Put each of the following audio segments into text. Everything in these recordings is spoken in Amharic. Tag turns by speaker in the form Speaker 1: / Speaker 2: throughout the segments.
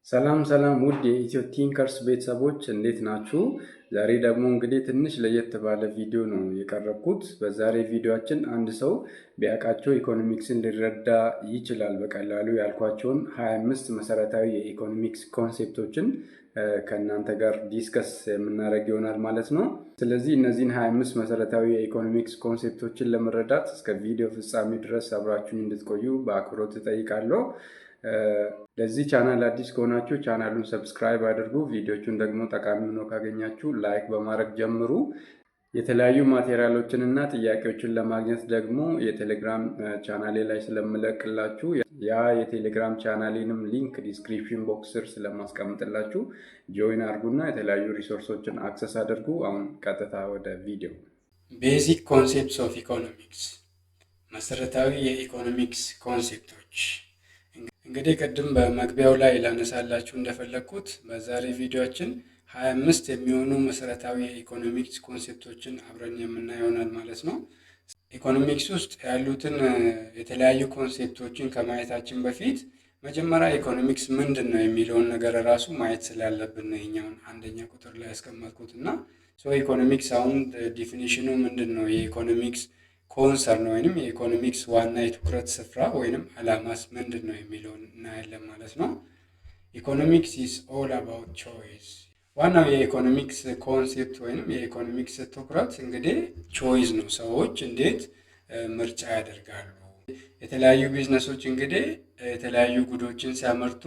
Speaker 1: ሰላም ሰላም ውድ የኢትዮ ቲንከርስ ቤተሰቦች እንዴት ናችሁ? ዛሬ ደግሞ እንግዲህ ትንሽ ለየት ባለ ቪዲዮ ነው የቀረብኩት። በዛሬ ቪዲዮአችን አንድ ሰው ቢያውቃቸው ኢኮኖሚክስን ሊረዳ ይችላል በቀላሉ ያልኳቸውን 25 መሰረታዊ የኢኮኖሚክስ ኮንሴፕቶችን ከእናንተ ጋር ዲስከስ የምናደርግ ይሆናል ማለት ነው። ስለዚህ እነዚህን 25 መሰረታዊ የኢኮኖሚክስ ኮንሴፕቶችን ለመረዳት እስከ ቪዲዮ ፍጻሜ ድረስ አብራችሁን እንድትቆዩ በአክብሮት እጠይቃለሁ። ለዚህ ቻናል አዲስ ከሆናችሁ ቻናሉን ሰብስክራይብ አድርጉ። ቪዲዮቹን ደግሞ ጠቃሚ ሆኖ ካገኛችሁ ላይክ በማድረግ ጀምሩ። የተለያዩ ማቴሪያሎችን እና ጥያቄዎችን ለማግኘት ደግሞ የቴሌግራም ቻናሌ ላይ ስለምለቅላችሁ ያ የቴሌግራም ቻናሌንም ሊንክ ዲስክሪፕሽን ቦክስ ስር ስለማስቀምጥላችሁ ጆይን አድርጉና የተለያዩ ሪሶርሶችን አክሰስ አድርጉ። አሁን ቀጥታ ወደ ቪዲዮ። ቤዚክ ኮንሴፕትስ ኦፍ ኢኮኖሚክስ፣ መሰረታዊ የኢኮኖሚክስ ኮንሴፕቶች። እንግዲህ ቅድም በመግቢያው ላይ ላነሳላችሁ እንደፈለግኩት በዛሬ ቪዲዮአችን 25 የሚሆኑ መሰረታዊ የኢኮኖሚክስ ኮንሴፕቶችን አብረን የምናየው ይሆናል ማለት ነው። ኢኮኖሚክስ ውስጥ ያሉትን የተለያዩ ኮንሴፕቶችን ከማየታችን በፊት መጀመሪያ ኢኮኖሚክስ ምንድን ነው የሚለውን ነገር ራሱ ማየት ስላለብን ነው ይሄኛውን አንደኛ ቁጥር ላይ ያስቀመጥኩት እና ኢኮኖሚክስ አሁን ዲፊኒሽኑ ምንድን ነው፣ የኢኮኖሚክስ ኮንሰርን ወይንም የኢኮኖሚክስ ዋና የትኩረት ስፍራ ወይንም አላማስ ምንድን ነው የሚለውን እናያለን ማለት ነው። ኢኮኖሚክስ ኢዝ ኦል አባውት ቾይስ። ዋናው የኢኮኖሚክስ ኮንሴፕት ወይንም የኢኮኖሚክስ ትኩረት እንግዲህ ቾይስ ነው። ሰዎች እንዴት ምርጫ ያደርጋሉ። የተለያዩ ቢዝነሶች እንግዲህ የተለያዩ ጉዶችን ሲያመርቱ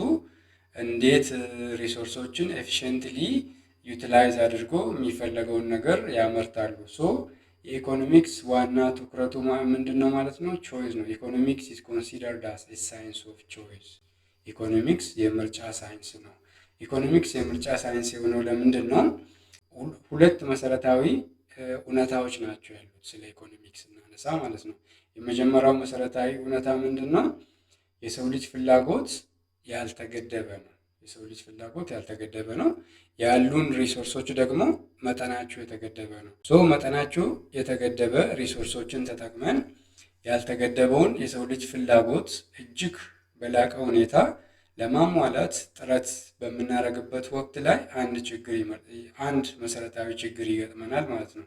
Speaker 1: እንዴት ሪሶርሶችን ኤፊሽንትሊ ዩቲላይዝ አድርጎ የሚፈለገውን ነገር ያመርታሉ። የኢኮኖሚክስ ዋና ትኩረቱ ምንድን ነው ማለት ነው? ቾይስ ነው። ኢኮኖሚክስ ኢዝ ኮንሲደርድ አስ ኤ ሳይንስ ኦፍ ቾይስ። ኢኮኖሚክስ የምርጫ ሳይንስ ነው። ኢኮኖሚክስ የምርጫ ሳይንስ የሆነው ለምንድን ነው? ሁለት መሰረታዊ እውነታዎች ናቸው ያሉት ስለ ኢኮኖሚክስ እናነሳ ማለት ነው። የመጀመሪያው መሰረታዊ እውነታ ምንድን ነው? የሰው ልጅ ፍላጎት ያልተገደበ ነው። የሰው ልጅ ፍላጎት ያልተገደበ ነው። ያሉን ሪሶርሶች ደግሞ መጠናቸው የተገደበ ነው። መጠናቸው የተገደበ ሪሶርሶችን ተጠቅመን ያልተገደበውን የሰው ልጅ ፍላጎት እጅግ በላቀ ሁኔታ ለማሟላት ጥረት በምናደርግበት ወቅት ላይ አንድ መሰረታዊ ችግር ይገጥመናል ማለት ነው።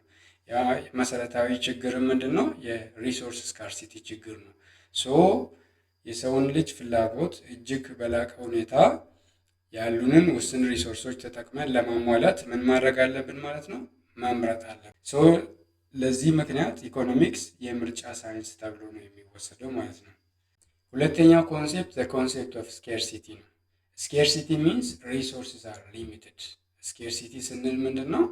Speaker 1: ያ መሰረታዊ ችግር ምንድን ነው? የሪሶርስ ስካርሲቲ ችግር ነው። የሰውን ልጅ ፍላጎት እጅግ በላቀ ሁኔታ ያሉንን ውስን ሪሶርሶች ተጠቅመን ለማሟላት ምን ማድረግ አለብን ማለት ነው? መምረጥ አለብን። ለዚህ ምክንያት ኢኮኖሚክስ የምርጫ ሳይንስ ተብሎ ነው የሚወሰደው ማለት ነው። ሁለተኛው ኮንሴፕት ኮንሴፕት ኦፍ ስኬርሲቲ ነው። ስኬርሲቲ ሚንስ ሪሶርስስ አር ሊሚትድ። ስኬርሲቲ ስንል ምንድን ነው?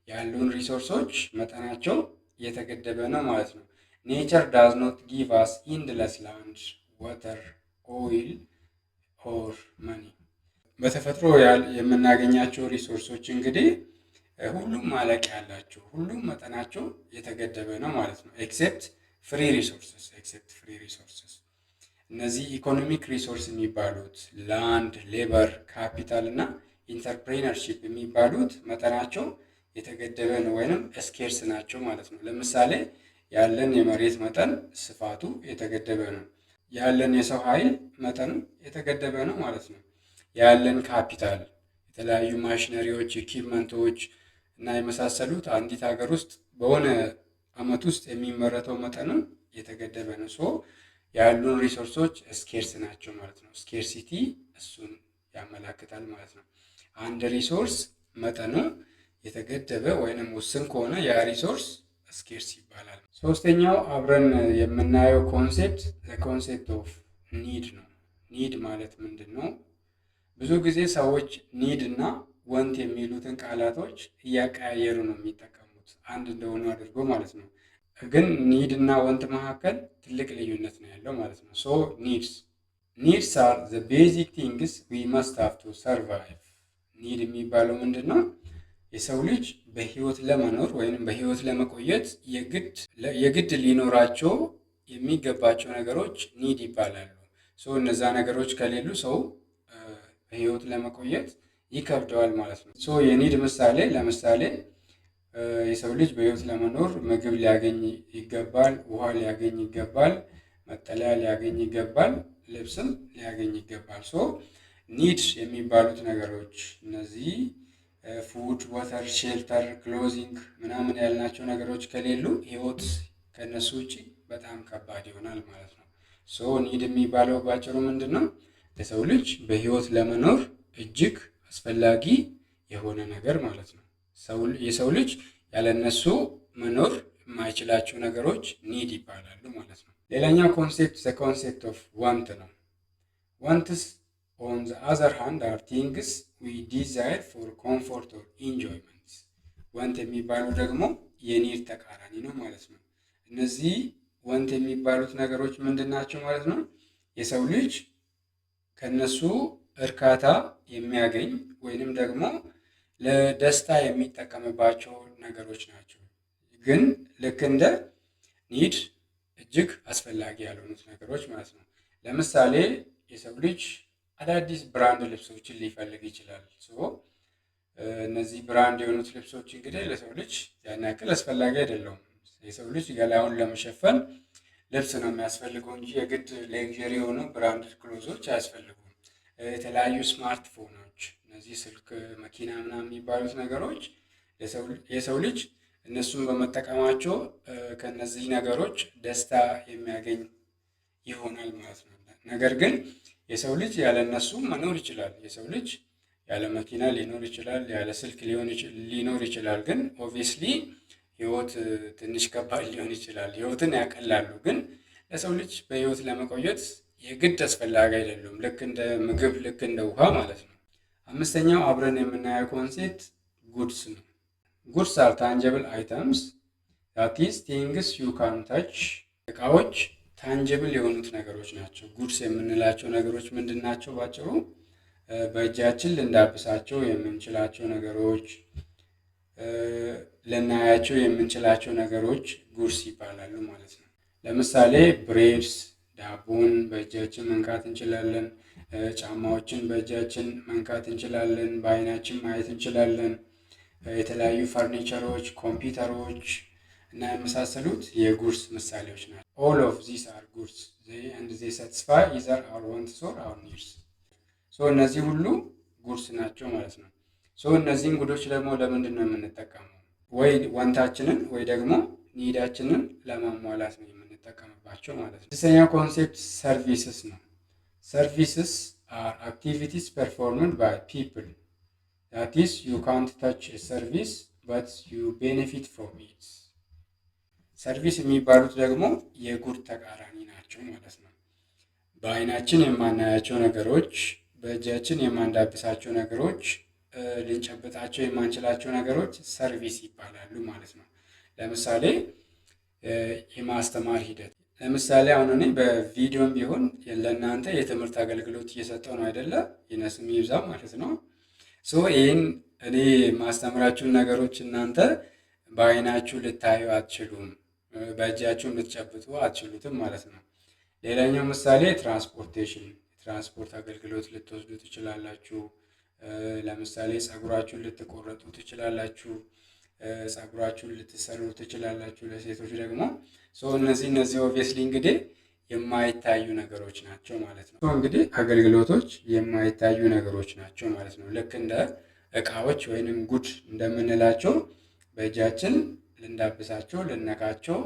Speaker 1: ያሉን ሪሶርሶች መጠናቸው የተገደበ ነው ማለት ነው። ኔቸር ዳዝ ኖት ጊቭ አስ ኢንድለስ ላንድ ዋተር ኦይል ኦር መኒ። በተፈጥሮ የምናገኛቸው ሪሶርሶች እንግዲህ ሁሉም ማለቂያ ያላቸው፣ ሁሉም መጠናቸው የተገደበ ነው ማለት ነው። ኤክሴፕት ፍሪ ሪሶርስስ። እነዚህ ኢኮኖሚክ ሪሶርስ የሚባሉት ላንድ፣ ሌበር፣ ካፒታል እና ኢንተርፕሬነርሺፕ የሚባሉት መጠናቸው የተገደበ ነው ወይንም ስኬርስ ናቸው ማለት ነው። ለምሳሌ ያለን የመሬት መጠን ስፋቱ የተገደበ ነው። ያለን የሰው ኃይል መጠኑ የተገደበ ነው ማለት ነው። ያለን ካፒታል፣ የተለያዩ ማሽነሪዎች፣ ኢኩዊፕመንቶች እና የመሳሰሉት አንዲት ሀገር ውስጥ በሆነ አመት ውስጥ የሚመረተው መጠኑ የተገደበ ነው። ያሉን ሪሶርሶች ስኬርስ ናቸው ማለት ነው። ስኬርሲቲ እሱን ያመላክታል ማለት ነው። አንድ ሪሶርስ መጠኑ የተገደበ ወይንም ውስን ከሆነ ያ ሪሶርስ ስኬርስ ይባላል። ሶስተኛው አብረን የምናየው ኮንሴፕት ኦፍ ኒድ ነው። ኒድ ማለት ምንድን ነው? ብዙ ጊዜ ሰዎች ኒድ እና ወንት የሚሉትን ቃላቶች እያቀያየሩ ነው የሚጠቀሙት አንድ እንደሆኑ አድርጎ ማለት ነው። ግን ኒድ እና ወንት መካከል ትልቅ ልዩነት ነው ያለው ማለት ነው። ኒድስ አር ዘ ቤዚክ ቲንግስ ዊ መስት ሃቭ ቱ ሰርቫይቭ። ኒድ የሚባለው ምንድን ነው? የሰው ልጅ በህይወት ለመኖር ወይም በህይወት ለመቆየት የግድ ሊኖራቸው የሚገባቸው ነገሮች ኒድ ይባላሉ። እነዛ ነገሮች ከሌሉ ሰው በህይወት ለመቆየት ይከብደዋል ማለት ነው። የኒድ ምሳሌ ለምሳሌ የሰው ልጅ በህይወት ለመኖር ምግብ ሊያገኝ ይገባል፣ ውሃ ሊያገኝ ይገባል፣ መጠለያ ሊያገኝ ይገባል፣ ልብስም ሊያገኝ ይገባል። ኒድ የሚባሉት ነገሮች እነዚህ ፉድ፣ ወተር፣ ሼልተር፣ ክሎዚንግ ምናምን ያልናቸው ነገሮች ከሌሉ ህይወት ከነሱ ውጭ በጣም ከባድ ይሆናል ማለት ነው። ሶ ኒድ የሚባለው ባጭሩ ምንድን ነው? ለሰው ልጅ በህይወት ለመኖር እጅግ አስፈላጊ የሆነ ነገር ማለት ነው። የሰው ልጅ ያለነሱ መኖር የማይችላቸው ነገሮች ኒድ ይባላሉ ማለት ነው። ሌላኛው ኮንሴፕት ዘ ኮንሴፕት ኦፍ ዋንት ነው። ዋንትስ ኦን ዘ አዘር ሃንድ አር ቲንግስ ዊ ዲዛይር ፎር ኮምፎርት ኦር ኢንጆይመንት። ዋንት የሚባሉ ደግሞ የኒድ ተቃራኒ ነው ማለት ነው። እነዚህ ዋንት የሚባሉት ነገሮች ምንድን ናቸው ማለት ነው? የሰው ልጅ ከነሱ እርካታ የሚያገኝ ወይንም ደግሞ ለደስታ የሚጠቀምባቸው ነገሮች ናቸው። ግን ልክ እንደ ኒድ እጅግ አስፈላጊ ያልሆኑት ነገሮች ማለት ነው። ለምሳሌ የሰው ልጅ አዳዲስ ብራንድ ልብሶችን ሊፈልግ ይችላል። እነዚህ ብራንድ የሆኑት ልብሶች እንግዲህ ለሰው ልጅ ያን ያክል አስፈላጊ አይደለም። የሰው ልጅ ገላውን ለመሸፈን ልብስ ነው የሚያስፈልገው እንጂ የግድ ሌክዠሪ የሆኑ ብራንድ ክሎዞች አያስፈልጉም። የተለያዩ ስማርትፎኖች፣ እነዚህ ስልክ፣ መኪና ምናምን የሚባሉት ነገሮች የሰው ልጅ እነሱን በመጠቀማቸው ከነዚህ ነገሮች ደስታ የሚያገኝ ይሆናል ማለት ነው። ነገር ግን የሰው ልጅ ያለ እነሱ መኖር ይችላል። የሰው ልጅ ያለ መኪና ሊኖር ይችላል፣ ያለ ስልክ ሊኖር ይችላል። ግን ኦብቪየስሊ ህይወት ትንሽ ከባድ ሊሆን ይችላል። ህይወትን ያቀላሉ፣ ግን ለሰው ልጅ በህይወት ለመቆየት የግድ አስፈላጊ አይደሉም። ልክ እንደ ምግብ፣ ልክ እንደ ውሃ ማለት ነው። አምስተኛው አብረን የምናየው ኮንሴፕት ጉድስ ነው። ጉድስ አር ታንጀብል አይተምስ ዛት ኢዝ ቲንግስ ዩ ካን ታች። እቃዎች ታንጀብል የሆኑት ነገሮች ናቸው። ጉድስ የምንላቸው ነገሮች ምንድን ናቸው? ባጭሩ በእጃችን ልንዳብሳቸው የምንችላቸው ነገሮች፣ ልናያቸው የምንችላቸው ነገሮች ጉድስ ይባላሉ ማለት ነው። ለምሳሌ ብሬድስ፣ ዳቦን በእጃችን መንካት እንችላለን። ጫማዎችን በእጃችን መንካት እንችላለን። በአይናችን ማየት እንችላለን። የተለያዩ ፈርኒቸሮች፣ ኮምፒውተሮች እና የመሳሰሉት የጉድስ ምሳሌዎች ናቸው። ኦል ኦፍ ዚስ አር ጉድስ ኤንድ ዜይ ሳቲስፋይ ኢዘር አወር ዋንትስ ኦር አወር ኒድስ። እነዚህ ሁሉ ጉድስ ናቸው ማለት ነው። እነዚህን ጉዶች ደግሞ ለምንድን ነው የምንጠቀመው? ወይ ዋንታችንን ወይ ደግሞ ኒዳችንን ለማሟላት ነው የምንጠቀምባቸው ማለት ነው። ስድስተኛው ኮንሴፕት ሰርቪስስ ነው። ሰርቪስስ አር አክቲቪቲስ ፐርፎርምድ ባይ ፒፕል ዛት ኢዝ ዩ ካንት ታች ሰርቪስ በት ዩ ቤኔፊት ፍሮም ኢት። ሰርቪስ የሚባሉት ደግሞ የጉድ ተቃራኒ ናቸው ማለት ነው። በአይናችን የማናያቸው ነገሮች፣ በእጃችን የማንዳብሳቸው ነገሮች፣ ልንጨብጣቸው የማንችላቸው ነገሮች ሰርቪስ ይባላሉ ማለት ነው። ለምሳሌ የማስተማር ሂደት፣ ለምሳሌ አሁን እኔ በቪዲዮም ቢሆን ለእናንተ የትምህርት አገልግሎት እየሰጠው ነው አይደለ? ይነስም ይብዛ ማለት ነው። ይህን እኔ ማስተምራችሁን ነገሮች እናንተ በአይናችሁ ልታዩ አትችሉም፣ በእጃችሁ ልትጨብጡ አትችሉትም ማለት ነው። ሌላኛው ምሳሌ ትራንስፖርቴሽን፣ የትራንስፖርት አገልግሎት ልትወስዱ ትችላላችሁ። ለምሳሌ ፀጉራችሁን ልትቆረጡ ትችላላችሁ፣ ፀጉራችሁን ልትሰሩ ትችላላችሁ። ለሴቶች ደግሞ እነዚህ ኦብቪየስሊ እንግዲህ የማይታዩ ነገሮች ናቸው ማለት ነው። እንግዲህ አገልግሎቶች የማይታዩ ነገሮች ናቸው ማለት ነው። ልክ እንደ እቃዎች ወይንም ጉድ እንደምንላቸው በእጃችን ልንዳብሳቸው ልነካቸው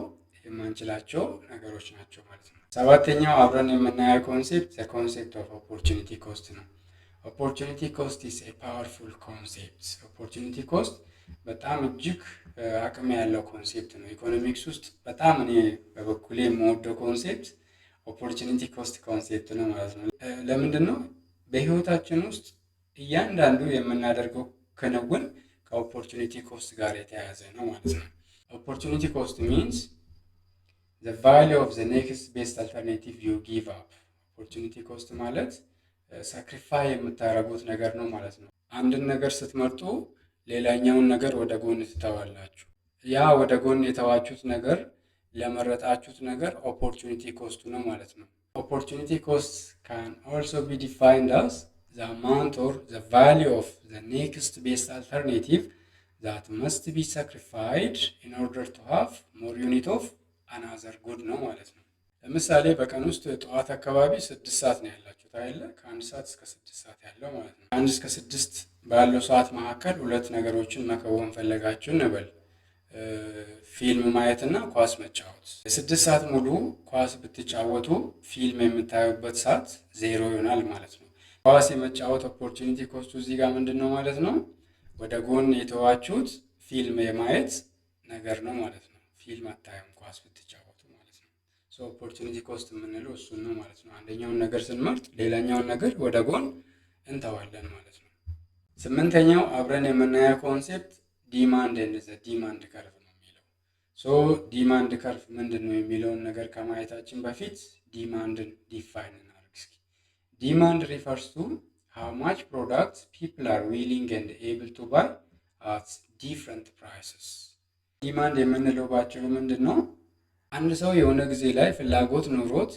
Speaker 1: የማንችላቸው ነገሮች ናቸው ማለት ነው። ሰባተኛው አብረን የምናየው ኮንሴፕት ኮንሴፕት ኦፍ ኦፖርቹኒቲ ኮስት ነው። ኦፖርቹኒቲ ኮስት ኢዝ ኤ ፓወርፉል ኮንሴፕት። ኦፖርቹኒቲ ኮስት በጣም እጅግ አቅም ያለው ኮንሴፕት ነው። ኢኮኖሚክስ ውስጥ በጣም እኔ በበኩሌ የምወደው ኮንሴፕት ኦፖርቹኒቲ ኮስት ኮንሴፕት ነው ማለት ነው። ለምንድን ነው? በህይወታችን ውስጥ እያንዳንዱ የምናደርገው ክንውን ከኦፖርቹኒቲ ኮስት ጋር የተያያዘ ነው ማለት ነው። ኦፖርቹኒቲ ኮስት ሚንስ the value of the next best alternative you give up። ኦፖርቹኒቲ ኮስት ማለት ሳክሪፋይ የምታደርጉት ነገር ነው ማለት ነው። አንድን ነገር ስትመርጡ ሌላኛውን ነገር ወደ ጎን ትተዋላችሁ። ያ ወደ ጎን የተዋችሁት ነገር ለመረጣችሁት ነገር ኦፖርቹኒቲ ኮስቱ ነው ማለት ነው። ኦፖርቹኒቲ ኮስት can also be defined as the amount or the value of the next best alternative that must be sacrificed in order to have more unit of another good ነው ማለት ነው። ለምሳሌ በቀን ውስጥ ጠዋት አካባቢ 6 ሰዓት ነው ያላችሁት አይደለ? ከ1 ሰዓት እስከ 6 ሰዓት ያለው ማለት ነው። 1 እስከ 6 ባለው ሰዓት መካከል 2 ነገሮችን መከወን ፈለጋችሁ እንበል። ፊልም ማየትና ኳስ መጫወት። ለ6 ሰዓት ሙሉ ኳስ ብትጫወቱ ፊልም የምታዩበት ሰዓት 0 ይሆናል ማለት ነው። ኳስ የመጫወት ኦፖርቹኒቲ ኮስቱ እዚህ ጋር ምንድን ነው ማለት ነው? ወደ ጎን የተዋችሁት ፊልም የማየት ነገር ነው ማለት ነው። ፊልም አታዩም ኳስ ብትጫወቱ ማለት ነው። ሶ ኦፖርቹኒቲ ኮስት የምንለው እሱን ነው ማለት ነው። አንደኛውን ነገር ስንመርጥ ሌላኛውን ነገር ወደ ጎን እንተዋለን ማለት ነው። 8ኛው አብረን የምናየው ኮንሴፕት ዲማንድ ኤንድ ዘ ዲማንድ ከርቭ ነው የሚለው። ሶ ዲማንድ ከርቭ ምንድን ነው የሚለውን ነገር ከማየታችን በፊት ዲማንድን ዲፋይን እናደርግ እስኪ። ዲማንድ ሪፈርስ ቱ ሃው ማች ፕሮዳክት ፒፕል አር ዊሊንግ ኤንድ ኤብል ቱ ባይ አት ዲፍረንት ፕራይስስ። ዲማንድ የምንለው ባጭሩ ምንድን ነው? አንድ ሰው የሆነ ጊዜ ላይ ፍላጎት ኑሮት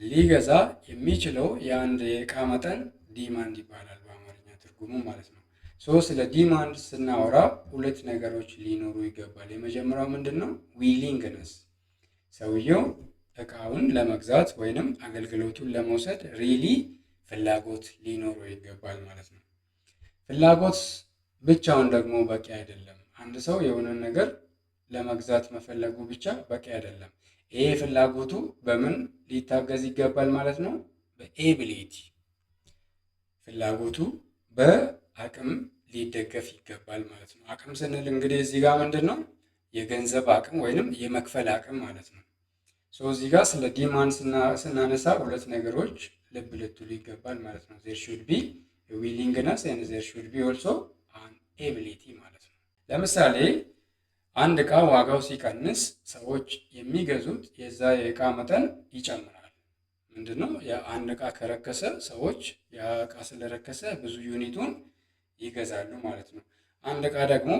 Speaker 1: ሊገዛ የሚችለው የአንድ የእቃ መጠን ዲማንድ ይባላል በአማርኛ ትርጉሙ ማለት ነው። ሶ ስለ ዲማንድ ስናወራ 2 ነገሮች ሊኖሩ ይገባል። የመጀመሪያው ምንድን ነው? ዊሊንግነስ። ሰውየው እቃውን ለመግዛት ወይንም አገልግሎቱን ለመውሰድ ሪሊ ፍላጎት ሊኖረው ይገባል ማለት ነው። ፍላጎት ብቻውን ደግሞ በቂ አይደለም። አንድ ሰው የሆነን ነገር ለመግዛት መፈለጉ ብቻ በቂ አይደለም። ይሄ ፍላጎቱ በምን ሊታገዝ ይገባል ማለት ነው? በኤቢሊቲ። ፍላጎቱ በአቅም ሊደገፍ ይገባል ማለት ነው። አቅም ስንል እንግዲህ እዚህ ጋር ምንድን ነው? የገንዘብ አቅም ወይንም የመክፈል አቅም ማለት ነው። ሶ እዚህ ጋር ስለ ዲማንድ ስናነሳ 2 ነገሮች ልብ ልትሉ ይገባል ማለት ነው። ዜር ሹድ ቢ ዊሊንግነስ ኤንድ ዜር ሹድ ቢ ኦልሶ አን ኤቢሊቲ ማለት ነው። ለምሳሌ አንድ እቃ ዋጋው ሲቀንስ ሰዎች የሚገዙት የዛ የእቃ መጠን ይጨምራል። ምንድነው? የአንድ እቃ ከረከሰ ሰዎች ያ እቃ ስለረከሰ ብዙ ዩኒቱን ይገዛሉ ማለት ነው። አንድ እቃ ደግሞ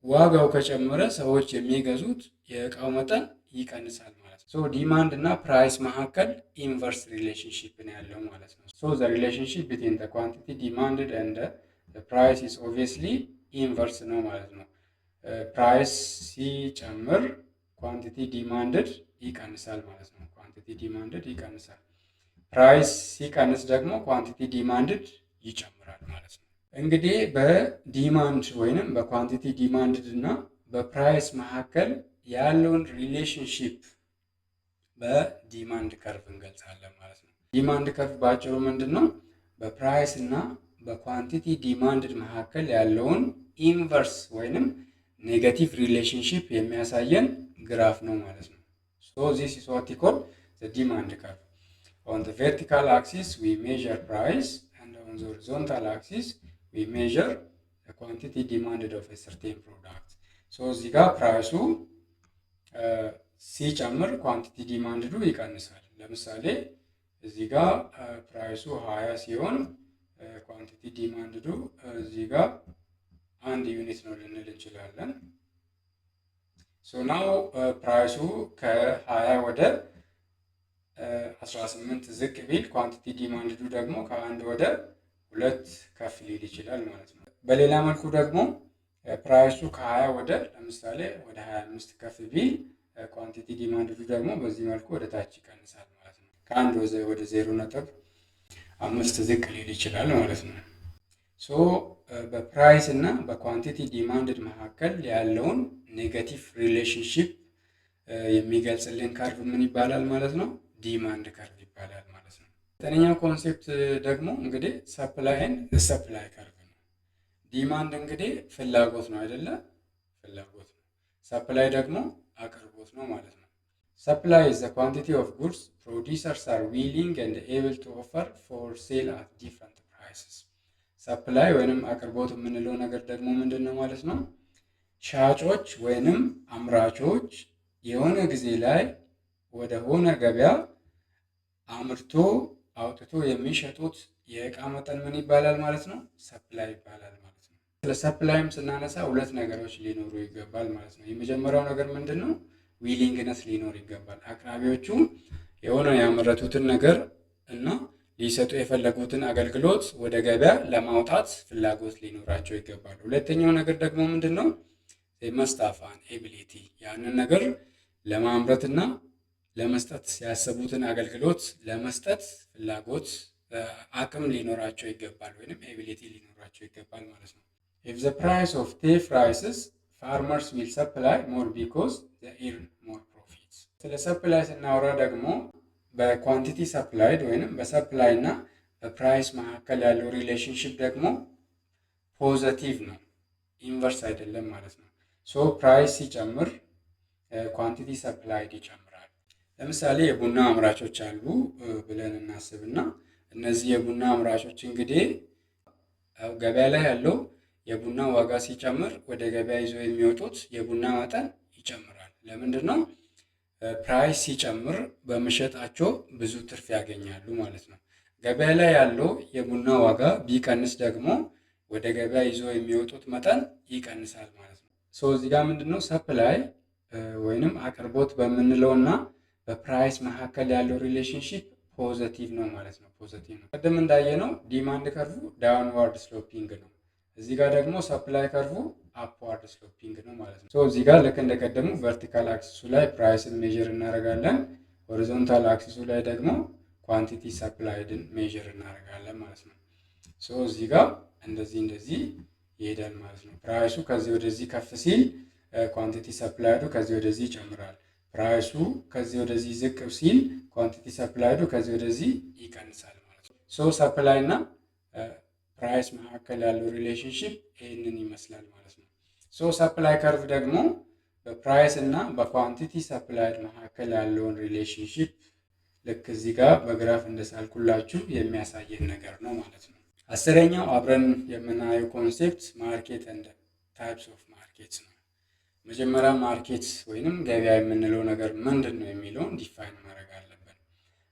Speaker 1: ዋጋው ከጨመረ ሰዎች የሚገዙት የእቃው መጠን ይቀንሳል ማለት ነው። ሶ ዲማንድ እና ፕራይስ መካከል ኢንቨርስ ሪሌሽንሺፕ ነው ያለው ማለት ነው። ሶ ዘ ሪሌሽንሺፕ ቢትዊን ዘ ኳንቲቲ ዲማንድድ ኤንድ ዘ ፕራይስ ኢዝ ኦብቪየስሊ ኢንቨርስ ነው ማለት ነው። ፕራይስ ሲጨምር ኳንቲቲ ዲማንድድ ይቀንሳል ማለት ነው። ኳንቲቲ ዲማንድድ ይቀንሳል። ፕራይስ ሲቀንስ ደግሞ ኳንቲቲ ዲማንድድ ይጨምራል ማለት ነው። እንግዲህ በዲማንድ ወይንም በኳንቲቲ ዲማንድድ እና በፕራይስ መካከል ያለውን ሪሌሽንሺፕ በዲማንድ ከርቭ እንገልጻለን ማለት ነው። ዲማንድ ከርቭ ባጭሩ ምንድን ነው? በፕራይስ እና በኳንቲቲ ዲማንድድ መካከል ያለውን ኢንቨርስ ወይንም ኔጋቲቭ ሪሌሽንሺፕ የሚያሳየን ግራፍ ነው ማለት ነው። ሶ ዚስ ኢዝ ዋት ዊ ኮል ዘ ዲማንድ ከርቭ። ኦን ዘ ቨርቲካል አክሲስ ዊ ሜዠር ፕራይስ ኤንድ ኦን ዘ ሆሪዞንታል አክሲስ ዊ ሜዠር ዘ ኳንቲቲ ዲማንድድ ኦፍ ኤ ሰርቴን ፕሮዳክት። ሶ እዚህ ጋር ፕራይሱ ሲጨምር ኳንቲቲ ዲማንድዱ ይቀንሳል። ለምሳሌ እዚህ ጋር ፕራይሱ 20 ሲሆን ኳንቲቲ ዲማንድዱ እዚህ ጋር 1 ዩኒት ነው ልንል እንችላለን። ሶ ናው ፕራይሱ ከ20 ወደ 18 ዝቅ ቢል ኳንቲቲ ዲማንድዱ ደግሞ ከ1 ወደ 2 ከፍ ሊል ይችላል ማለት ነው። በሌላ መልኩ ደግሞ ፕራይሱ ከ20 ወደ ለምሳሌ ወደ 25 ከፍ ቢል ኳንቲቲ ዲማንድዱ ደግሞ በዚህ መልኩ ወደ ታች ይቀንሳል ማለት ነው። ከ1 ወደ 0.5 ዝቅ ሊል ይችላል ማለት ነው። ሶ በፕራይስ እና በኳንቲቲ ዲማንድድ መካከል ያለውን ኔጋቲቭ ሪሌሽንሺፕ የሚገልጽልን ከርቭ ምን ይባላል ማለት ነው? ዲማንድ ከርቭ ይባላል ማለት ነው። 9ኛው ኮንሴፕት ደግሞ እንግዲህ ሰፕላይ ኤንድ ሰፕላይ ከርቭ ነው። ዲማንድ እንግዲህ ፍላጎት ነው አይደለ? ፍላጎት ነው። ሰፕላይ ደግሞ አቅርቦት ነው ማለት ነው። ሰፕላይ is the quantity of goods producers are willing and able to offer for sale at different prices. ሰፕላይ ወይንም አቅርቦት የምንለው ነገር ደግሞ ምንድን ነው ማለት ነው? ሻጮች ወይንም አምራቾች የሆነ ጊዜ ላይ ወደ ሆነ ገበያ አምርቶ አውጥቶ የሚሸጡት የእቃ መጠን ምን ይባላል ማለት ነው? ሰፕላይ ይባላል ማለት ነው። ስለ ሰፕላይም ስናነሳ 2 ነገሮች ሊኖሩ ይገባል ማለት ነው። የመጀመሪያው ነገር ምንድን ነው? ዊሊንግነስ ሊኖር ይገባል። አቅራቢዎቹ የሆነ ያመረቱትን ነገር እና ሊሰጡ የፈለጉትን አገልግሎት ወደ ገበያ ለማውጣት ፍላጎት ሊኖራቸው ይገባል። ሁለተኛው ነገር ደግሞ ምንድን ነው? they must have an ability ያንን ነገር ለማምረትና ለመስጠት ያሰቡትን አገልግሎት ለመስጠት ፍላጎት አቅም ሊኖራቸው ይገባል ወይንም ኤቢሊቲ ሊኖራቸው ይገባል ማለት ነው። if the price of teff rises farmers will supply more because they earn more profits። ስለ ሰፕላይ ስናወራ ደግሞ በኳንቲቲ ሰፕላይድ ወይንም በሰፕላይ እና በፕራይስ መካከል ያለው ሪሌሽንሽፕ ደግሞ ፖዘቲቭ ነው፣ ኢንቨርስ አይደለም ማለት ነው። ሶ ፕራይስ ሲጨምር ኳንቲቲ ሰፕላይድ ይጨምራል። ለምሳሌ የቡና አምራቾች አሉ ብለን እናስብና እነዚህ የቡና አምራቾች እንግዲህ ገበያ ላይ ያለው የቡና ዋጋ ሲጨምር ወደ ገበያ ይዘው የሚወጡት የቡና መጠን ይጨምራል። ለምንድን ነው? ፕራይስ ሲጨምር በመሸጣቸው ብዙ ትርፍ ያገኛሉ ማለት ነው። ገበያ ላይ ያለው የቡና ዋጋ ቢቀንስ ደግሞ ወደ ገበያ ይዘው የሚወጡት መጠን ይቀንሳል ማለት ነው። ሶ እዚህ ጋር ምንድነው ሰፕላይ ወይንም አቅርቦት በምንለው እና በፕራይስ መካከል ያለው ሪሌሽንሺፕ ፖዘቲቭ ነው ማለት ነው። ፖዘቲቭ ነው። ቅድም እንዳየነው ዲማንድ ከርቭ ዳውንዋርድ ስሎፒንግ ነው። እዚህ ጋር ደግሞ ሰፕላይ ከርቭ አፕዋርድ ስሎፒንግ ነው ማለት ነው። ሶ እዚህ ጋር ልክ እንደቀደሙ ቨርቲካል አክሲሱ ላይ ፕራይስን ሜዥር እናደርጋለን፣ ሆሪዞንታል አክሲሱ ላይ ደግሞ ኳንቲቲ ሰፕላይድን ሜዥር እናደርጋለን ማለት ነው። ሶ እዚህ ጋር እንደዚህ ይሄዳል ማለት ነው። ፕራይሱ ከዚህ ወደዚህ ከፍ ሲል ኳንቲቲ ሰፕላይዱ ከዚህ ወደዚህ ይጨምራል። ፕራይሱ ከዚህ ወደዚህ ዝቅ ሲል ኳንቲቲ ሰፕላይዱ ከዚህ ወደዚህ ይቀንሳል ማለት ነው። ሶ ሰፕላይ እና ፕራይስ መካከል ያለው ሪሌሽንሺፕ ይህንን ይመስላል ማለት ነው። ሶ ሰፕላይ ከርቭ ደግሞ በፕራይስ እና በኳንቲቲ ሰፕላይድ መካከል ያለውን ሪሌሽንሺፕ ልክ እዚህ ጋር በግራፍ እንደሳልኩላችሁ የሚያሳየን ነገር ነው ማለት ነው። አስረኛው አብረን የምናየው ኮንሴፕት ማርኬት ኤንድ ታይፕስ ኦፍ ማርኬት ነው። መጀመሪያ ማርኬት ወይንም ገበያ የምንለው ነገር ምንድን ነው የሚለውን ዲፋይን ማድረግ አለብን።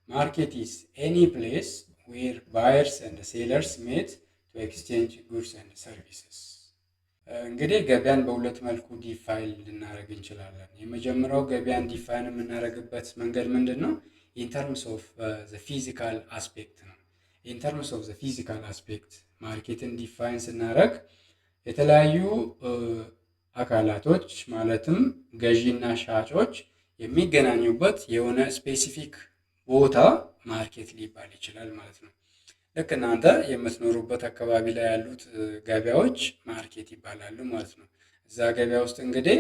Speaker 1: ማርኬት ኢዝ ኤኒ ፕሌስ ዌር ባየርስ ኤንድ ሴለርስ ሜት ቱ ኤክስቼንጅ ጉድስ ኤንድ ሰርቪስስ። እንግዲህ ገበያን በሁለት መልኩ ዲፋይን ልናደርግ እንችላለን። የመጀመሪያው ገበያን ዲፋይን የምናደርግበት መንገድ ምንድን ነው? ኢን ተርምስ ኦፍ ዘ ፊዚካል አስፔክት ነው። ኢን ተርምስ ኦፍ ዘ ፊዚካል አስፔክት ማርኬትን ዲፋይን ስናደርግ የተለያዩ አካላቶች ማለትም ገዢና ሻጮች የሚገናኙበት የሆነ ስፔሲፊክ ቦታ ማርኬት ሊባል ይችላል ማለት ነው። ልክ እናንተ የምትኖሩበት አካባቢ ላይ ያሉት ገበያዎች ማርኬት ይባላሉ ማለት ነው። እዛ ገበያ ውስጥ እንግዲህ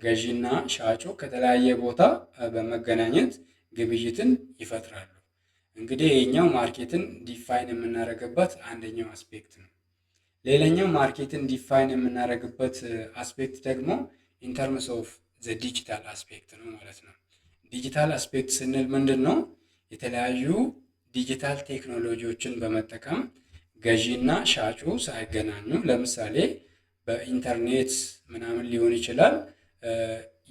Speaker 1: ገዢና ሻጩ ከተለያየ ቦታ በመገናኘት ግብይትን ይፈጥራሉ። እንግዲህ ይሄኛው ማርኬትን ዲፋይን የምናደርግበት አንደኛው አስፔክት ነው። ሌላኛው ማርኬትን ዲፋይን የምናደርግበት አስፔክት ደግሞ ኢን ተርምስ ኦፍ ዘ ዲጂታል አስፔክት ነው ማለት ነው። ዲጂታል አስፔክት ስንል ምንድን ነው? የተለያዩ ዲጂታል ቴክኖሎጂዎችን በመጠቀም ገዢና ሻጩ ሳይገናኙ ለምሳሌ በኢንተርኔት ምናምን ሊሆን ይችላል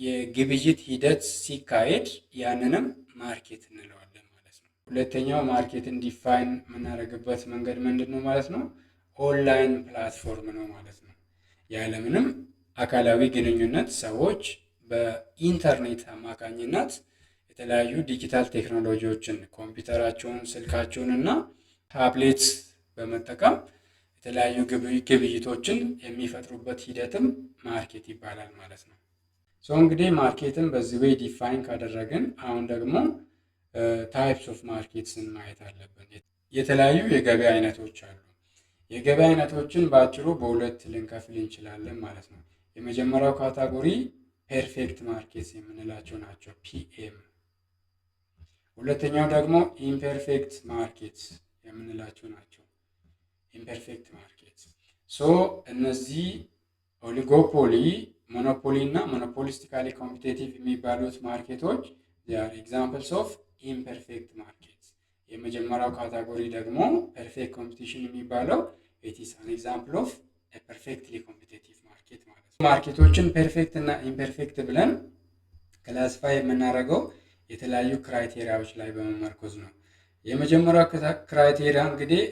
Speaker 1: የግብይት ሂደት ሲካሄድ ያንንም ማርኬት እንለዋለን ማለት ነው። ሁለተኛው ማርኬትን ዲፋይን የምናደርግበት መንገድ ምንድን ነው ማለት ነው? ኦንላይን ፕላትፎርም ነው ማለት ነው። ያለምንም አካላዊ ግንኙነት ሰዎች በኢንተርኔት አማካኝነት የተለያዩ ዲጂታል ቴክኖሎጂዎችን ኮምፒውተራቸውን፣ ስልካቸውን እና ታብሌት በመጠቀም የተለያዩ ግብይቶችን የሚፈጥሩበት ሂደትም ማርኬት ይባላል ማለት ነው። ሶ እንግዲህ ማርኬትን በዚህ ወይ ዲፋይን ካደረግን አሁን ደግሞ ታይፕስ ኦፍ ማርኬትስን ማየት አለብን። የተለያዩ የገበያ አይነቶች አሉ። የገበያ አይነቶችን በአጭሩ በሁለት ልንከፍል እንችላለን ማለት ነው። የመጀመሪያው ካታጎሪ ፐርፌክት ማርኬትስ የምንላቸው ናቸው፣ ፒኤም። ሁለተኛው ደግሞ ኢምፐርፌክት ማርኬትስ የምንላቸው ናቸው፣ ኢምፐርፌክት ማርኬትስ። ሶ እነዚህ ኦሊጎፖሊ፣ ሞኖፖሊ እና ሞኖፖሊስቲካሊ ኮምፒቴቲቭ የሚባሉት ማርኬቶች ዚአር ኤግዛምፕልስ ኦፍ ኢምፐርፌክት ማርኬት። የመጀመሪያው ካታጎሪ ደግሞ ፐርፌክት ኮምፒቲሽን የሚባለው ኢት ኢዝ አን ኤግዛምፕል ኦፍ ኤ ፐርፌክትሊ ኮምፒቲቲቭ ማርኬት ማለት ነው። ማርኬቶችን ፐርፌክት እና ኢምፐርፌክት ብለን ክላሲፋይ የምናደርገው የተለያዩ ክራይቴሪያዎች ላይ በመመርኮዝ ነው። የመጀመሪያው ክራይቴሪያ እንግዲህ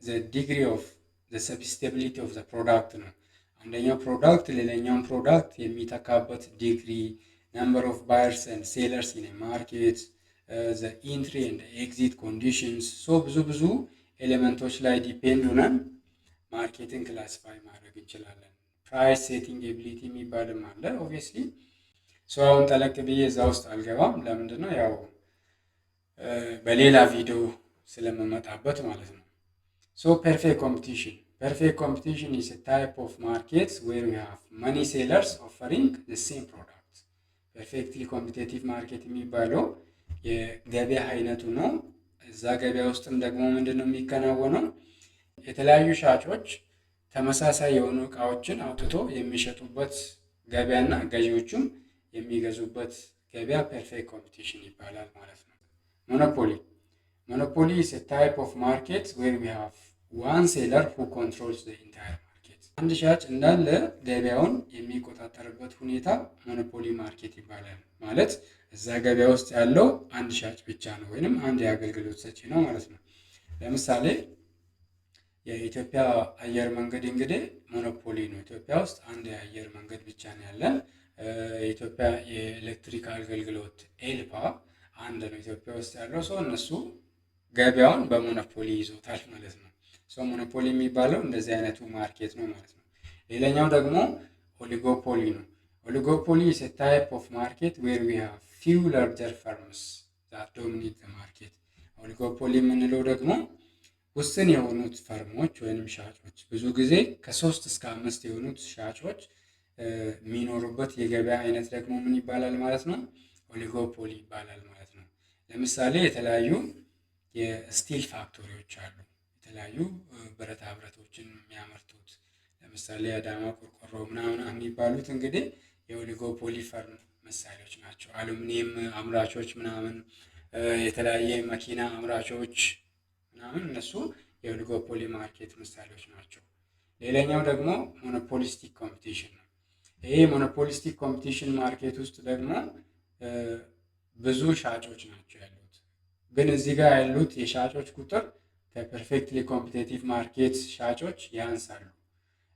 Speaker 1: ዘ ዲግሪ ኦፍ ዘ ሰብስቴቢሊቲ ኦፍ ዘ ፕሮዳክት ነው። አንደኛው ፕሮዳክት ሌላኛውን ፕሮዳክት የሚተካበት ዲግሪ፣ ነምበር ኦፍ ባየርስ ኤንድ ሴለርስ ኢን ማርኬት፣ ዘ ኢንትሪ ኤንድ ኤግዚት ኮንዲሽንስ። ሶ ብዙ ኤሌመንቶች ላይ ዲፔንድ ሆነን ማርኬትን ክላሲፋይ ማድረግ እንችላለን። ፕራይስ ሴቲንግ ኤቢሊቲ የሚባልም አለ ኦብቪየስሊ። አሁን ጠለቅ ብዬ እዛ ውስጥ አልገባም። ለምንድን ነው ያው በሌላ ቪዲዮ ስለምመጣበት ማለት ነው። ፐርፌክት ኮምፒቲሽን is a type of market where we have many sellers offering the same product. ፐርፌክትሊ ኮምፒቲቲቭ ማርኬት የሚባለው የገበያ አይነቱ ነው። እዛ ገበያ ውስጥም ደግሞ ምንድን ነው የሚከናወነው? የተለያዩ ሻጮች ተመሳሳይ የሆኑ እቃዎችን አውጥቶ የሚሸጡበት ገበያና ገዢዎቹም የሚገዙበት ገበያ ፐርፌክት ኮምፒቲሽን ይባላል ማለት ነው። ሞኖፖሊ is a type of market where we have one seller who controls the entire market. አንድ ሻጭ እንዳለ ገበያውን የሚቆጣጠርበት ሁኔታ ሞኖፖሊ ማርኬት ይባላል። ማለት እዛ ገበያ ውስጥ ያለው አንድ ሻጭ ብቻ ነው ወይንም አንድ የአገልግሎት ሰጪ ነው ማለት ነው። ለምሳሌ የኢትዮጵያ አየር መንገድ እንግዲህ ሞኖፖሊ ነው። ኢትዮጵያ ውስጥ አንድ የአየር መንገድ ብቻ ነው ያለን። የኢትዮጵያ የኤሌክትሪክ አገልግሎት ኤልፓ አንድ ነው ኢትዮጵያ ውስጥ ያለው። እነሱ ገበያውን በሞኖፖሊ ይዞታል ማለት ነው። ሞኖፖሊ የሚባለው እንደዚህ አይነቱ ማርኬት ነው ማለት ነው። ሌላኛው ደግሞ ኦሊጎፖሊ ነው። ኦሊጎፖሊ is a type of market where we have few larger firms that dominate the market. ኦሊጎፖሊ የምንለው ደግሞ ውስን የሆኑት ፈርሞች ወይንም ሻጮች ብዙ ጊዜ ከ3 እስከ 5 የሆኑት ሻጮች የሚኖሩበት የገበያ አይነት ደግሞ ምን ይባላል ማለት ነው? ኦሊጎፖሊ ይባላል ማለት ነው። ለምሳሌ የተለያዩ የስቲል ፋክቶሪዎች አሉ። የተለያዩ ብረታ ብረቶችን የሚያመርቱት ለምሳሌ አዳማ ቆርቆሮ ምናምን የሚባሉት እንግዲህ የኦሊጎፖሊ ፈርም ምሳሌዎች ናቸው። አሉሚኒየም አምራቾች ምናምን፣ የተለያየ መኪና አምራቾች ምናምን እነሱ የኦሊጎፖሊ ማርኬት ምሳሌዎች ናቸው። ሌላኛው ደግሞ ሞኖፖሊስቲክ ኮምፒቲሽን ነው። ይሄ ሞኖፖሊስቲክ ኮምፒቲሽን ማርኬት ውስጥ ደግሞ ብዙ ሻጮች ናቸው ያሉት። ግን እዚህ ጋር ያሉት የሻጮች ቁጥር ከፐርፌክትሊ ኮምፒቲቲቭ ማርኬት ሻጮች ያንሳሉ።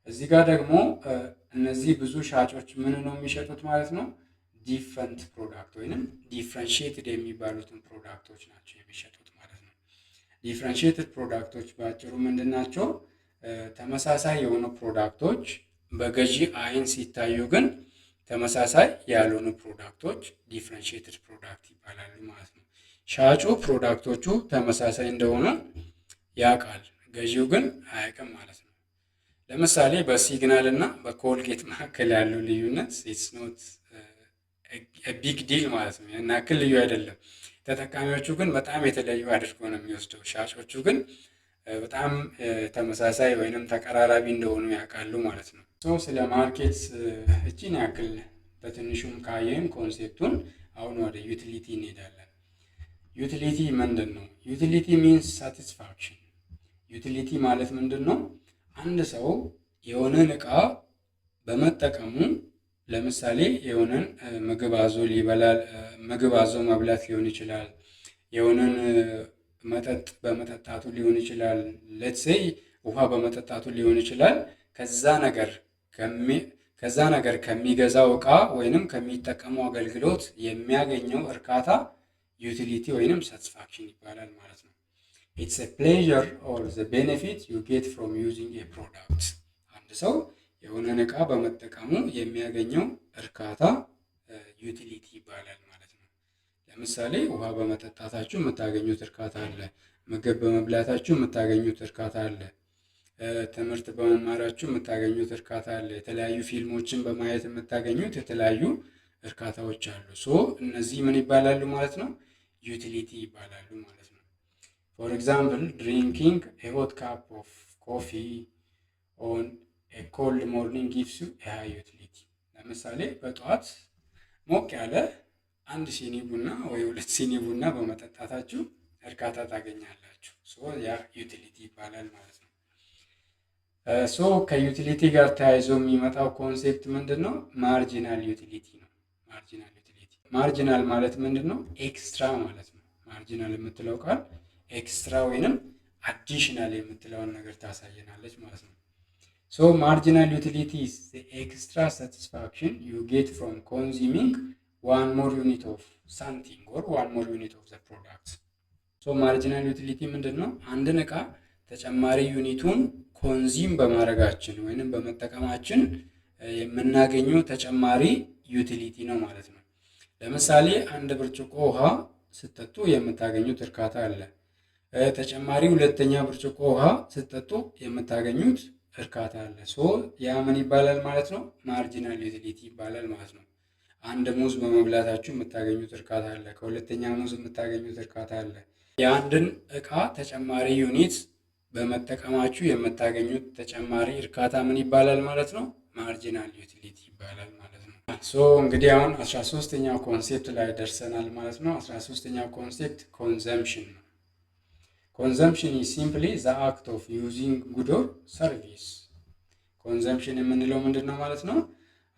Speaker 1: እዚህ ጋር ደግሞ እነዚህ ብዙ ሻጮች ምን ነው የሚሸጡት ማለት ነው? ዲፍረንት ፕሮዳክት ወይንም ዲፍረንሺየትድ የሚባሉትን ፕሮዳክቶች ናቸው የሚሸጡት ማለት ነው። ዲፍረንሺየትድ ፕሮዳክቶች በአጭሩ ምንድን ናቸው? ተመሳሳይ የሆኑ ፕሮዳክቶች በገዢ አይን ሲታዩ ግን ተመሳሳይ ያልሆኑ ፕሮዳክቶች ዲፍረንሺየትድ ፕሮዳክት ይባላሉ ማለት ነው። ሻጩ ፕሮዳክቶቹ ተመሳሳይ እንደሆኑ ያውቃል፣ ገዢው ግን አያውቅም ማለት ነው። ለምሳሌ በሲግናል እና በኮልጌት መካከል ያለው ልዩነት ኢትስ ኖት ቢግ ዲል ማለት ነው። ያን ያክል ልዩ አይደለም። ተጠቃሚዎቹ ግን በጣም የተለዩ አድርጎ ነው የሚወስደው። ሻጮቹ ግን በጣም ተመሳሳይ ወይንም ተቀራራቢ እንደሆኑ ያውቃሉ ማለት ነው። ስለ ማርኬት እቺን ያክል በትንሹም ካየን ኮንሴፕቱን፣ አሁን ወደ ዩቲሊቲ እንሄዳለን። ዩቲሊቲ ምንድን ነው? ዩቲሊቲ ሚንስ ሳቲስፋክሽን። ዩቲሊቲ ማለት ምንድን ነው? አንድ ሰው የሆነን እቃ በመጠቀሙ ለምሳሌ የሆነን ምግብ አዞ ሊበላል፣ ምግብ አዞ መብላት ሊሆን ይችላል። የሆነን መጠጥ በመጠጣቱ ሊሆን ይችላል። ሌትሴይ ውሃ በመጠጣቱ ሊሆን ይችላል። ከዛ ነገር ከሚገዛው እቃ ወይንም ከሚጠቀመው አገልግሎት የሚያገኘው እርካታ ዩቲሊቲ ወይንም ሳቲስፋክሽን ይባላል ማለት ነው። ኢትስ a pleasure or the benefit you get from using a product. አንድ ሰው የሆነን እቃ በመጠቀሙ የሚያገኘው እርካታ ዩቲሊቲ ይባላል ማለት ነው። ለምሳሌ ውሃ በመጠጣታችሁ የምታገኙት እርካታ አለ። ምግብ በመብላታችሁ የምታገኙት እርካታ አለ። ትምህርት በመማራችሁ የምታገኙት እርካታ አለ። የተለያዩ ፊልሞችን በማየት የምታገኙት የተለያዩ እርካታዎች አሉ። እነዚህ ምን ይባላሉ ማለት ነው? ዩቲሊቲ ይባላሉ ማለት ነው። ፎር ኤግዛምፕል ድሪንኪንግ a hot cup of coffee on a cold morning gives you a high utility. ለምሳሌ በጠዋት ሞቅ ያለ አንድ ሲኒ ቡና ወይ 2 ሲኒ ቡና በመጠጣታችሁ እርካታ ታገኛላችሁ። ያ ዩቲሊቲ ይባላል ማለት ነው። ከዩቲሊቲ ጋር ተያይዞ የሚመጣው ኮንሴፕት ምንድን ነው? ማርጂናል ዩቲሊቲ ነው። ማርጂናል ማለት ምንድን ነው? ኤክስትራ ማለት ነው። ማርጂናል የምትለው ቃል ኤክስትራ ወይንም አዲሽናል የምትለውን ነገር ታሳየናለች ማለት ነው። ማርጂናል ዩቲሊቲ is the extra satisfaction you get from consuming one more unit of something or one more unit of the product. ማርጂናል ዩቲሊቲ ምንድን ነው? አንድን እቃ ተጨማሪ ዩኒቱን ኮንዚም በማድረጋችን ወይንም በመጠቀማችን የምናገኘው ተጨማሪ ዩቲሊቲ ነው ማለት ነው። ለምሳሌ አንድ ብርጭቆ ውሃ ስትጠጡ የምታገኙት እርካታ አለ። ተጨማሪ ሁለተኛ ብርጭቆ ውሃ ስትጠጡ የምታገኙት እርካታ አለ። ያ ምን ይባላል ማለት ነው? ማርጂናል ዩቲሊቲ ይባላል ማለት ነው። አንድ ሙዝ በመብላታችሁ የምታገኙት እርካታ አለ። ከሁለተኛ ሙዝ የምታገኙት እርካታ አለ። የአንድን እቃ ተጨማሪ ዩኒት በመጠቀማችሁ የምታገኙት ተጨማሪ እርካታ ምን ይባላል ማለት ነው? ማርጂናል ዩቲሊቲ ይባላል ማለት ነው። እንግዲህ አሁን 13ኛው ኮንሴፕት ላይ ደርሰናል ማለት ነው። 13ኛው ኮንሴፕት ኮንዘምፕሽን ነው። ኮንዘምፕሽን ኢዝ ሲምፕሊ ዘ አክት ኦፍ ዩዚንግ ጉድ ኦር ሰርቪስ። ኮንዘምፕሽን የምንለው ምንድን ነው ማለት ነው?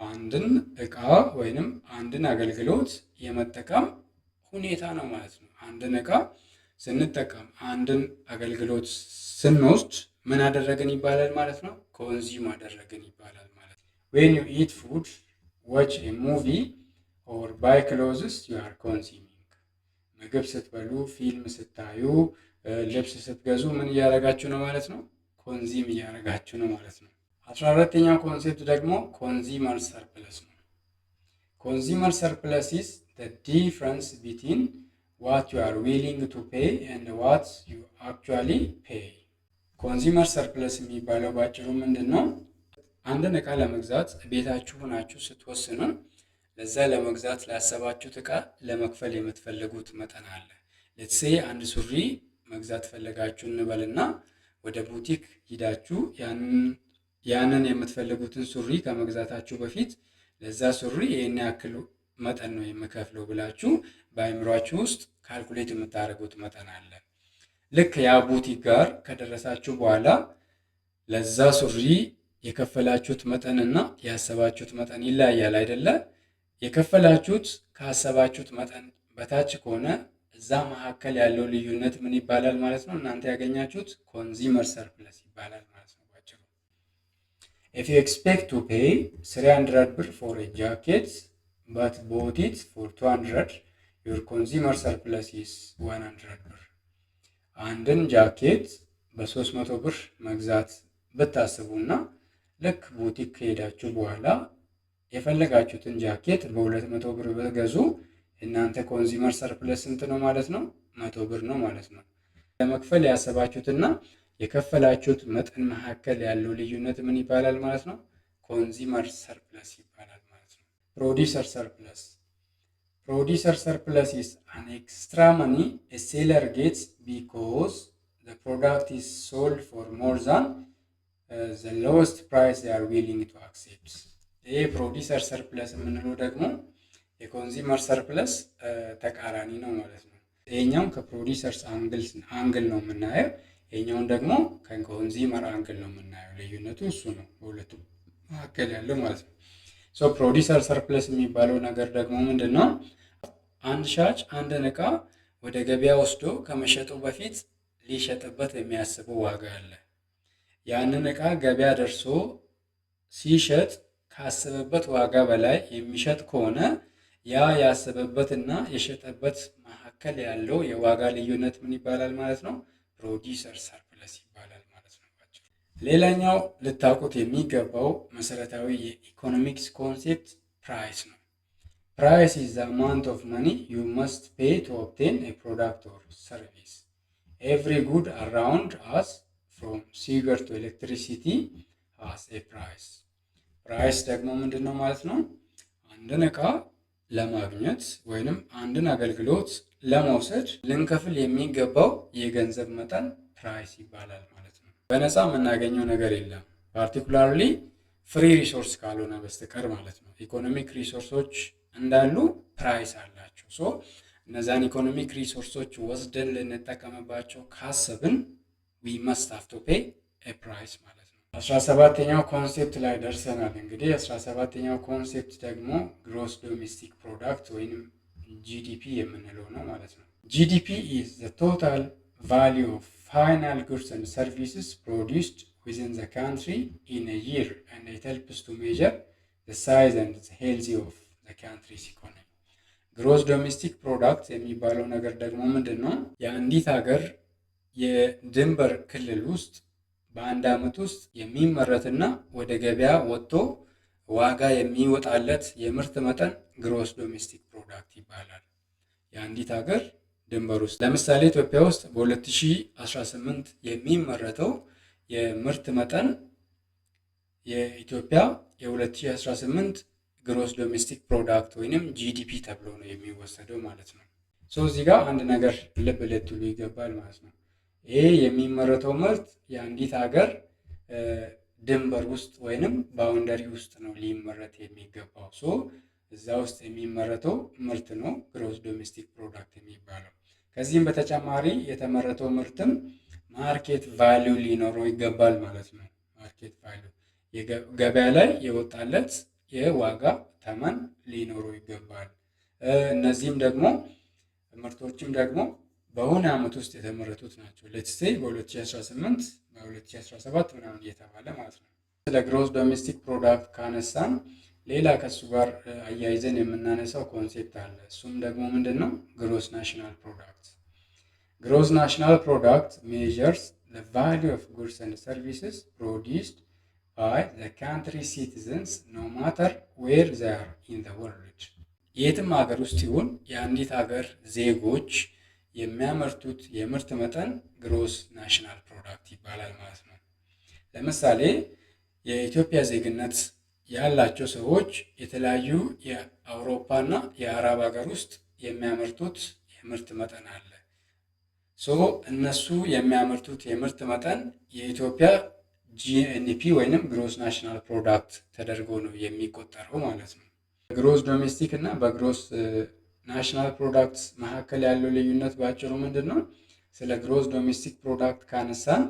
Speaker 1: አንድን እቃ ወይንም አንድን አገልግሎት የመጠቀም ሁኔታ ነው ማለት ነው። አንድን እቃ ስንጠቀም፣ አንድን አገልግሎት ስንወስድ ምን አደረግን ይባላል ማለት ነው? ኮንዚም አደረግን ይባላል ማለት ነው። ዌን ዩ ኢት ፉድ፣ ዋች ኤ ሙቪ ኦር ባይ ክሎዝስ ዩ አር ኮንዚሚንግ። ምግብ ስትበሉ፣ ፊልም ስታዩ፣ ልብስ ስትገዙ ምን እያደረጋችሁ ነው ማለት ነው? ኮንዚም እያደረጋችሁ ነው ማለት ነው። 14ኛው ኮንሴፕት ደግሞ ኮንዚመር ሰርፕለስ ነው። ኮንዚመር ሰርፕለስ ኢዝ ዘ ዲፍረንስ ቢትዊን ዋት ዩ አር ዊሊንግ ቱ ፔይ ኤንድ ዋት ዩ አክቹዋሊ ፔይ። ኮንዚመር ሰርፕለስ የሚባለው ባጭሩ ምንድን ነው? አንድን እቃ ለመግዛት ቤታችሁ ሆናችሁ ስትወስኑ ለዛ ለመግዛት ላሰባችሁት እቃ ለመክፈል የምትፈልጉት መጠን አለ። ሌትስ ሴይ አንድ ሱሪ መግዛት ፈለጋችሁ እንበልና ወደ ቡቲክ ሂዳችሁ ያንን የምትፈልጉትን ሱሪ ከመግዛታችሁ በፊት ለዛ ሱሪ ይህን ያክል መጠን ነው የምከፍለው ብላችሁ በአይምሯችሁ ውስጥ ካልኩሌት የምታደርጉት መጠን አለ። ልክ ያ ቡቲክ ጋር ከደረሳችሁ በኋላ ለዛ ሱሪ የከፈላችሁት መጠን እና ያሰባችሁት መጠን ይለያያል አይደለ? የከፈላችሁት ካሰባችሁት መጠን በታች ከሆነ እዛ መካከል ያለው ልዩነት ምን ይባላል ማለት ነው? እናንተ ያገኛችሁት ኮንዚመር ሰርፕለስ ይባላል ማለት ነው ባጭሩ። If you expect to pay 300 ብር for a jacket but bought it for 200, your consumer surplus is 100 ብር። አንድን ጃኬት በ300 ብር መግዛት ብታስቡና ልክ ቡቲክ ከሄዳችሁ በኋላ የፈለጋችሁትን ጃኬት በ200 ብር በገዙ እናንተ ኮንዚመር ሰርፕለስ ስንት ነው ማለት ነው? 100 ብር ነው ማለት ነው። ለመክፈል ያሰባችሁትና የከፈላችሁት መጠን መካከል ያለው ልዩነት ምን ይባላል ማለት ነው? ኮንዚመር ሰርፕለስ ይባላል ማለት ነው። ፕሮዲውሰር ሰርፕለስ። ፕሮዲውሰር ሰርፕለስ is an extra money a seller gets because the product is sold for more than the lowest price they are willing to accept። ይሄ ፕሮዲውሰር ሰርፕለስ የምንለው ደግሞ የኮንዚመር ሰርፕለስ ተቃራኒ ነው ማለት ነው። ይሄኛው ከፕሮዲውሰርስ አንግል ነው የምናየው፣ ይሄኛውን ደግሞ ከኮንዚመር አንግል ነው የምናየው። ልዩነቱ እሱ ነው በሁለቱም መካከል ያለው ማለት ነው። ፕሮዲውሰር ሰርፕለስ የሚባለው ነገር ደግሞ ምንድን ነው? አንድ ሻጭ አንድን እቃ ወደ ገበያ ወስዶ ከመሸጡ በፊት ሊሸጥበት የሚያስበው ዋጋ አለ። ያንን እቃ ገበያ ደርሶ ሲሸጥ ካሰበበት ዋጋ በላይ የሚሸጥ ከሆነ ያ ያሰበበትና የሸጠበት መካከል ያለው የዋጋ ልዩነት ምን ይባላል ማለት ነው? ፕሮዲውሰር ሰርፕለስ ይባላል ማለት ነው። ሌላኛው ልታውቁት የሚገባው መሰረታዊ የኢኮኖሚክስ ኮንሴፕት ፕራይስ ነው። ፕራይስ ኢዝ ዘ አማውንት ኦፍ መኒ ዩ መስት ፔይ ቱ ኦብቴን ኤ ፕሮዳክት ኦር ሰርቪስ። ኤቭሪ ጉድ አራውንድ አስ ፍሮም ሲገር ቱ ኤሌክትሪሲቲ ሃዝ ኤ ፕራይስ። ፕራይስ ደግሞ ምንድን ነው ማለት ነው? አንድን እቃ ለማግኘት ወይንም አንድን አገልግሎት ለመውሰድ ልንከፍል የሚገባው የገንዘብ መጠን ፕራይስ ይባላል ማለት ነው። በነፃ የምናገኘው ነገር የለም፣ ፓርቲኩላርሊ ፍሪ ሪሶርስ ካልሆነ በስተቀር ማለት ነው። ኢኮኖሚክ ሪሶርሶች እንዳሉ ፕራይስ አላቸው። እነዛን ኢኮኖሚክ ሪሶርሶች ወስደን ልንጠቀምባቸው ካሰብን we must have to pay a price ማለት ነው። 17ኛው ኮንሴፕት ላይ ደርሰናል። እንግዲህ 17ኛው ኮንሴፕት ደግሞ ግሮስ ዶሜስቲክ ፕሮዳክት ወይንም ጂዲፒ የምንለው ነው ማለት ነው። ጂዲፒ is the total value of final goods and services produced within the country in a year and it helps to measure the size and the health of the country's economy። ግሮስ ዶሜስቲክ ፕሮዳክት የሚባለው ነገር ደግሞ ምንድን ነው? የአንዲት ሀገር የድንበር ክልል ውስጥ በአንድ ዓመት ውስጥ የሚመረትና ወደ ገበያ ወጥቶ ዋጋ የሚወጣለት የምርት መጠን ግሮስ ዶሜስቲክ ፕሮዳክት ይባላል። የአንዲት ሀገር ድንበር ውስጥ ለምሳሌ ኢትዮጵያ ውስጥ በ2018 የሚመረተው የምርት መጠን የኢትዮጵያ የ2018 ግሮስ ዶሜስቲክ ፕሮዳክት ወይንም ጂዲፒ ተብሎ ነው የሚወሰደው ማለት ነው። እዚህ ጋር አንድ ነገር ልብ ልትሉ ይገባል ማለት ነው። ይሄ የሚመረተው ምርት የአንዲት ሀገር ድንበር ውስጥ ወይንም ባውንደሪ ውስጥ ነው ሊመረት የሚገባው። እዛ ውስጥ የሚመረተው ምርት ነው ግሮስ ዶሜስቲክ ፕሮዳክት የሚባለው። ከዚህም በተጨማሪ የተመረተው ምርትም ማርኬት ቫሊዩ ሊኖረው ይገባል ማለት ነው። ማርኬት ቫሊዩ ገበያ ላይ የወጣለት የዋጋ ተመን ሊኖረው ይገባል። እነዚህም ደግሞ ምርቶችም ደግሞ በሆነ ዓመት ውስጥ የተመረቱት ናቸው። ሌትስ ሴይ በ2018 በ2017 ምናምን እየተባለ ማለት ነው። ስለ ግሮስ ዶሜስቲክ ፕሮዳክት ካነሳን ሌላ ከሱ ጋር አያይዘን የምናነሳው ኮንሴፕት አለ። እሱም ደግሞ ምንድን ነው? ግሮስ ናሽናል ፕሮዳክት። ግሮስ ናሽናል ፕሮዳክት ሜዠርስ ዘ ቫሊዩ ኦፍ ጉድስ ኤንድ ሰርቪስስ ፕሮዲውስድ ባይ ዘ ካንትሪ ሲቲዘንስ ኖ ማተር ዌር ዘይ አር ኢን ዘ ወርልድ። የትም ሀገር ውስጥ ይሁን የአንዲት ሀገር ዜጎች የሚያመርቱት የምርት መጠን ግሮስ ናሽናል ፕሮዳክት ይባላል ማለት ነው። ለምሳሌ የኢትዮጵያ ዜግነት ያላቸው ሰዎች የተለያዩ የአውሮፓና የአረብ ሀገር ውስጥ የሚያመርቱት የምርት መጠን አለ። እነሱ የሚያመርቱት የምርት መጠን የኢትዮጵያ ጂኤንፒ ወይንም ግሮስ ናሽናል ፕሮዳክት ተደርጎ ነው የሚቆጠረው ማለት ነው። በግሮስ ዶሜስቲክ እና በግሮስ ናሽናል ፕሮዳክት መካከል ያለው ልዩነት ባጭሩ ምንድን ነው? ስለ ግሮስ ዶሜስቲክ ፕሮዳክት ካነሳን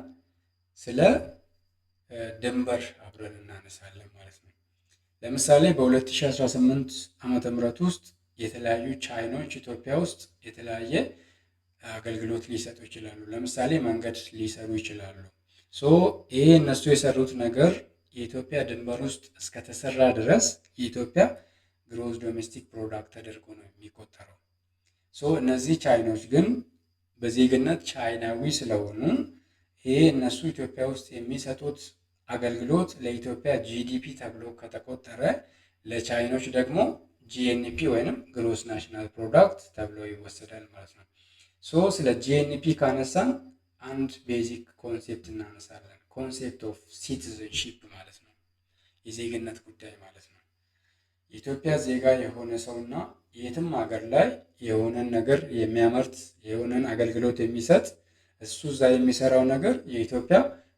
Speaker 1: ስለ ድንበር አብረን እናነሳለን ማለት ነው። ለምሳሌ በ2018 ዓመተ ምህረት ውስጥ የተለያዩ ቻይኖች ኢትዮጵያ ውስጥ የተለያየ አገልግሎት ሊሰጡ ይችላሉ። ለምሳሌ መንገድ ሊሰሩ ይችላሉ። ይሄ እነሱ የሰሩት ነገር የኢትዮጵያ ድንበር ውስጥ እስከተሰራ ድረስ የኢትዮጵያ ግሮስ ዶሜስቲክ ፕሮዳክት ተደርጎ ነው የሚቆጠረው። እነዚህ ቻይኖች ግን በዜግነት ቻይናዊ ስለሆኑ ይሄ እነሱ ኢትዮጵያ ውስጥ የሚሰጡት አገልግሎት ለኢትዮጵያ ጂዲፒ ተብሎ ከተቆጠረ ለቻይኖች ደግሞ ጂኤንፒ ወይንም ግሮስ ናሽናል ፕሮዳክት ተብሎ ይወሰዳል ማለት ነው። ስለ ጂኤንፒ ካነሳን አንድ ቤዚክ ኮንሴፕት እናነሳለን። ኮንሴፕት ኦፍ ሲቲዘንሺፕ ማለት ነው፣ የዜግነት ጉዳይ ማለት ነው። የኢትዮጵያ ዜጋ የሆነ ሰውና የትም ሀገር ላይ የሆነን ነገር የሚያመርት የሆነን አገልግሎት የሚሰጥ እሱ እዛ የሚሰራው ነገር የኢትዮጵያ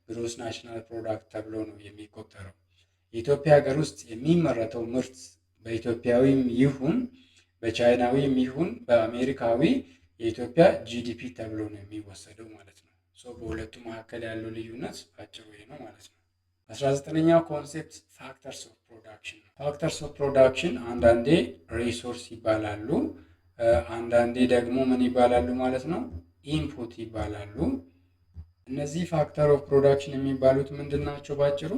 Speaker 1: ግሮስ ናሽናል ፕሮዳክት ተብሎ ነው የሚቆጠረው። የኢትዮጵያ ሀገር ውስጥ የሚመረተው ምርት በኢትዮጵያዊም ይሁን በቻይናዊም ይሁን በአሜሪካዊ የኢትዮጵያ ጂዲፒ ተብሎ ነው የሚወሰደው ማለት ነው። በሁለቱ መካከል ያለው ልዩነት አጭሩ ይሄ ነው ማለት ነው። 19ኛው ኮንሴፕት ፋክተርስ ኦፍ ፕሮዳክሽን ነው። ፋክተርስ ኦፍ ፕሮዳክሽን አንዳንዴ ሪሶርስ ይባላሉ፣ አንዳንዴ ደግሞ ምን ይባላሉ ማለት ነው? ኢንፑት ይባላሉ። እነዚህ ፋክተር ኦፍ ፕሮዳክሽን የሚባሉት ምንድን ናቸው? ባጭሩ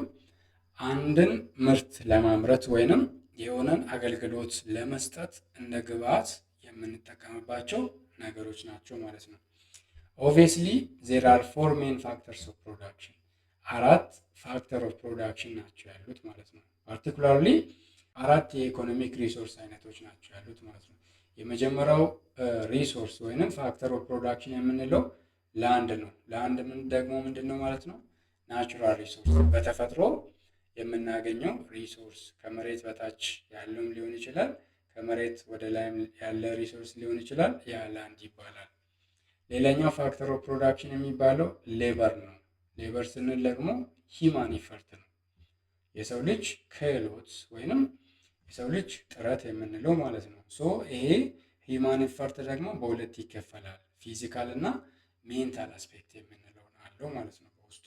Speaker 1: አንድን ምርት ለማምረት ወይንም የሆነን አገልግሎት ለመስጠት እንደ ግብአት የምንጠቀምባቸው ነገሮች ናቸው ማለት ነው። ኦብቪየስሊ ዜር አር ፎር ሜን ፋክተርስ ኦፍ ፕሮዳክሽን፣ አራት ፋክተር ኦፍ ፕሮዳክሽን ናቸው ያሉት ማለት ነው። ፓርቲኩላርሊ አራት የኢኮኖሚክ ሪሶርስ አይነቶች ናቸው ያሉት ማለት ነው። የመጀመሪያው ሪሶርስ ወይንም ፋክተር ኦፍ ፕሮዳክሽን የምንለው ላንድ ነው። ላንድ ደግሞ ምንድን ነው ማለት ነው? ናቹራል ሪሶርስ፣ በተፈጥሮ የምናገኘው ሪሶርስ፣ ከመሬት በታች ያለውም ሊሆን ይችላል፣ ከመሬት ወደ ላይም ያለ ሪሶርስ ሊሆን ይችላል። ያ ላንድ ይባላል። ሌላኛው ፋክተር ኦፍ ፕሮዳክሽን የሚባለው ሌበር ነው። ሌበር ስንል ደግሞ ሂማን ኢፈርት ነው፣ የሰው ልጅ ክህሎት ወይንም የሰው ልጅ ጥረት የምንለው ማለት ነው። ይሄ ሂማን ኢፈርት ደግሞ በሁለት ይከፈላል፣ ፊዚካል እና ሜንታል አስፔክት የምንለው አለው ማለት ነው በውስጡ።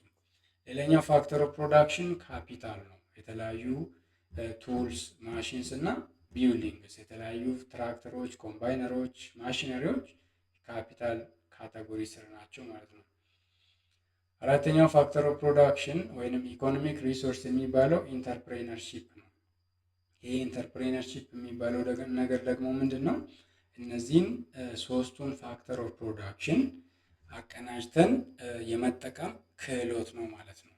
Speaker 1: ሌላኛው ፋክተር ኦፍ ፕሮዳክሽን ካፒታል ነው። የተለያዩ ቱልስ፣ ማሽንስ እና ቢልዲንግስ፣ የተለያዩ ትራክተሮች፣ ኮምባይነሮች፣ ማሽነሪዎች ካፒታል ካቴጎሪ ስር ናቸው ማለት ነው። አራተኛው ፋክተር ኦፍ ፕሮዳክሽን ወይንም ኢኮኖሚክ ሪሶርስ የሚባለው ኢንተርፕሬነርሺፕ ነው። ይህ ኢንተርፕሬነርሺፕ የሚባለው ነገር ደግሞ ምንድን ነው? እነዚህን ሶስቱን ፋክተር ኦፍ ፕሮዳክሽን አቀናጅተን የመጠቀም ክህሎት ነው ማለት ነው።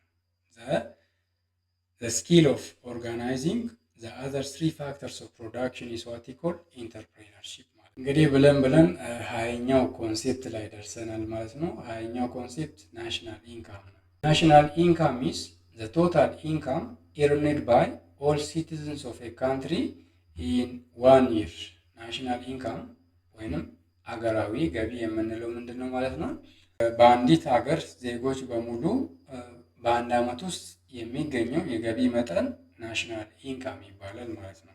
Speaker 1: the skill of organizing the other three factors of production is what we call entrepreneurship ማለት እንግዲህ ብለን ሀያኛው ኮንሴፕት ላይ ደርሰናል ማለት ነው። ሀያኛው ኮንሴፕት ናሽናል ኢንካም ነው። ናሽናል ኢንካም is the total income earned by all citizens of a country in 1 year። ናሽናል ኢንካም ወይንም አገራዊ ገቢ የምንለው ምንድነው ማለት ነው? በአንዲት ሀገር ዜጎች በሙሉ በአንድ ዓመት ውስጥ የሚገኘው የገቢ መጠን ናሽናል ኢንካም ይባላል ማለት ነው።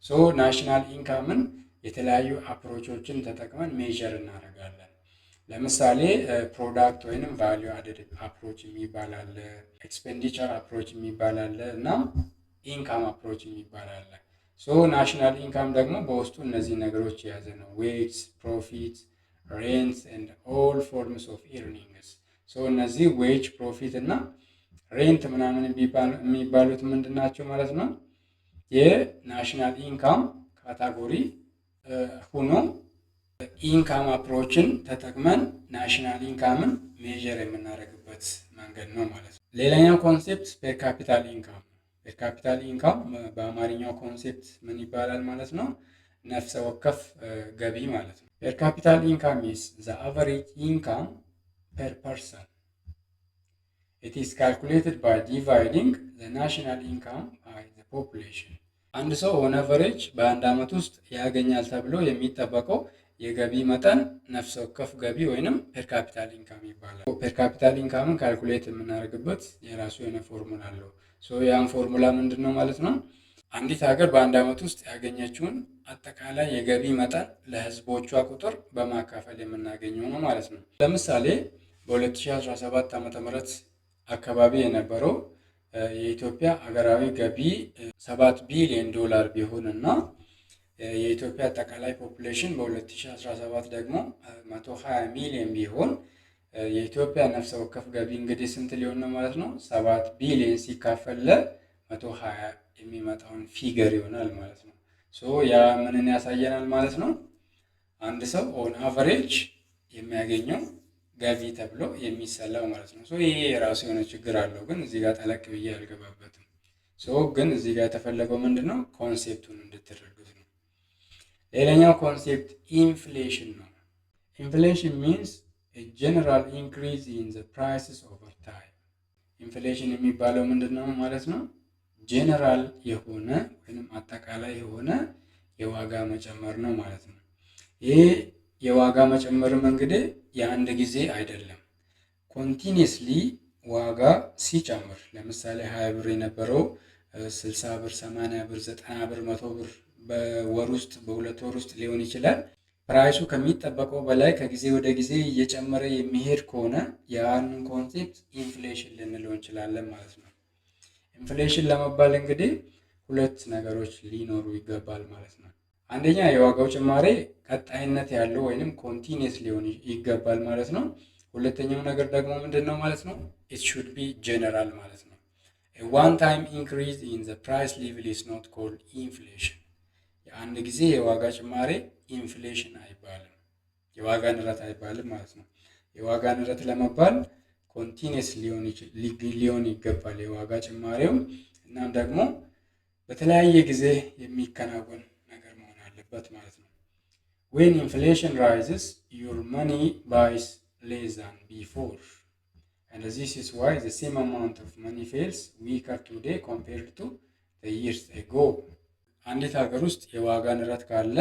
Speaker 1: ሶ ናሽናል ኢንካምን የተለያዩ አፕሮቾችን ተጠቅመን ሜዥር እናደርጋለን። ለምሳሌ ፕሮዳክት ወይንም ቫልዩ አድድ አፕሮች የሚባል አለ፣ ኤክስፔንዲቸር አፕሮች የሚባል አለ እና ኢንካም አፕሮች የሚባል አለ። ሶ ናሽናል ኢንካም ደግሞ በውስጡ እነዚህ ነገሮች የያዘ ነው። ዌጅስ፣ ፕሮፊት፣ ሬንት ኤንድ ኦል ፎርምስ ኦፍ ኤርኒንግስ። ሶ እነዚህ ዌጅ፣ ፕሮፊት እና ሬንት ምናምን የሚባሉት ምንድን ናቸው ማለት ነው? የናሽናል ኢንካም ካታጎሪ ሆኖ ኢንካም አፕሮችን ተጠቅመን ናሽናል ኢንካምን ሜዥር የምናደርግበት መንገድ ነው ማለት ነው። ሌላኛው ኮንሴፕት ፔር ካፒታል ኢንካም። ፔር ካፒታል ኢንካም በአማርኛው ኮንሴፕት ምን ይባላል ማለት ነው? ነፍሰ ወከፍ ገቢ ማለት ነው። ፔር ካፒታል ኢንካም is the average income per person. It is calculated by dividing the national income by the population. አንድ ሰው ኦን አቨሬጅ በአንድ ዓመት ውስጥ ያገኛል ተብሎ የሚጠበቀው የገቢ መጠን ነፍሰ ወከፍ ገቢ ወይንም ፔር ካፒታል ኢንካም ይባላል። ፔር ካፒታል ኢንካምን ካልኩሌት የምናደርግበት የራሱ የሆነ ፎርሙላ አለው። ሶ ያን ፎርሙላ ምንድን ነው ማለት ነው? አንዲት ሀገር በአንድ ዓመት ውስጥ ያገኘችውን አጠቃላይ የገቢ መጠን ለህዝቦቿ ቁጥር በማካፈል የምናገኘው ነው ማለት ነው። ለምሳሌ በ2017 ዓ.ም አካባቢ የነበረው የኢትዮጵያ ሀገራዊ ገቢ 7 ቢሊዮን ዶላር ቢሆን እና የኢትዮጵያ አጠቃላይ ፖፑሌሽን በ2017 ደግሞ 120 ሚሊዮን ቢሆን የኢትዮጵያ ነፍሰ ወከፍ ገቢ እንግዲህ ስንት ሊሆን ነው ማለት ነው? 7 ቢሊዮን ሲካፈል ለ120 የሚመጣውን ፊገር ይሆናል ማለት ነው። ሶ ያ ምንን ያሳየናል ማለት ነው? አንድ ሰው ኦን አቨሬጅ የሚያገኘው ገቢ ተብሎ የሚሰላው ማለት ነው። ሶ ይሄ የራሱ የሆነ ችግር አለው፣ ግን እዚህ ጋር ጠለቅ ብዬ አልገባበትም። ሶ ግን እዚህ ጋር የተፈለገው ምንድነው? ኮንሴፕቱን እንድትረዱት ነው። ሌላኛው ኮንሴፕት ኢንፍሌሽን ነው። ኢንፍሌሽን ሚንስ a general increase in the prices over time። ኢንፍሌሽን የሚባለው ምንድነው ማለት ነው? ጀነራል የሆነ ወይንም አጠቃላይ የሆነ የዋጋ መጨመር ነው ማለት ነው። ይሄ የዋጋ መጨመርም እንግዲህ የአንድ ጊዜ አይደለም። ኮንቲኒየስሊ ዋጋ ሲጨምር ለምሳሌ 20 ብር የነበረው 60 ብር፣ 80 ብር፣ 90 ብር፣ 100 ብር በወር ውስጥ በሁለት ወር ውስጥ ሊሆን ይችላል። ፕራይሱ ከሚጠበቀው በላይ ከጊዜ ወደ ጊዜ እየጨመረ የሚሄድ ከሆነ ያንን ኮንሴፕት ኢንፍሌሽን ልንለው እንችላለን ማለት ነው። ኢንፍሌሽን ለመባል እንግዲህ ሁለት ነገሮች ሊኖሩ ይገባል ማለት ነው። አንደኛ የዋጋው ጭማሬ ቀጣይነት ያለው ወይንም ኮንቲኒየስ ሊሆን ይገባል ማለት ነው። ሁለተኛው ነገር ደግሞ ምንድነው ማለት ነው? it should be general ማለት ነው። a one time increase in the price level is not called inflation። የአንድ ጊዜ የዋጋ ጭማሬ ኢንፍሌሽን አይባልም፣ የዋጋ ንረት አይባልም ማለት ነው። የዋጋ ንረት ለመባል ኮንቲኒየስ ሊሆን ይገባል የዋጋ ጭማሬው፣ እናም ደግሞ በተለያየ ጊዜ የሚከናወን ነገር መሆን አለበት ማለት ነው። when inflation rises your money buys less than before and this is why the same amount of money feels weaker today compared to the years ago። አንዲት ሀገር ውስጥ የዋጋ ንረት ካለ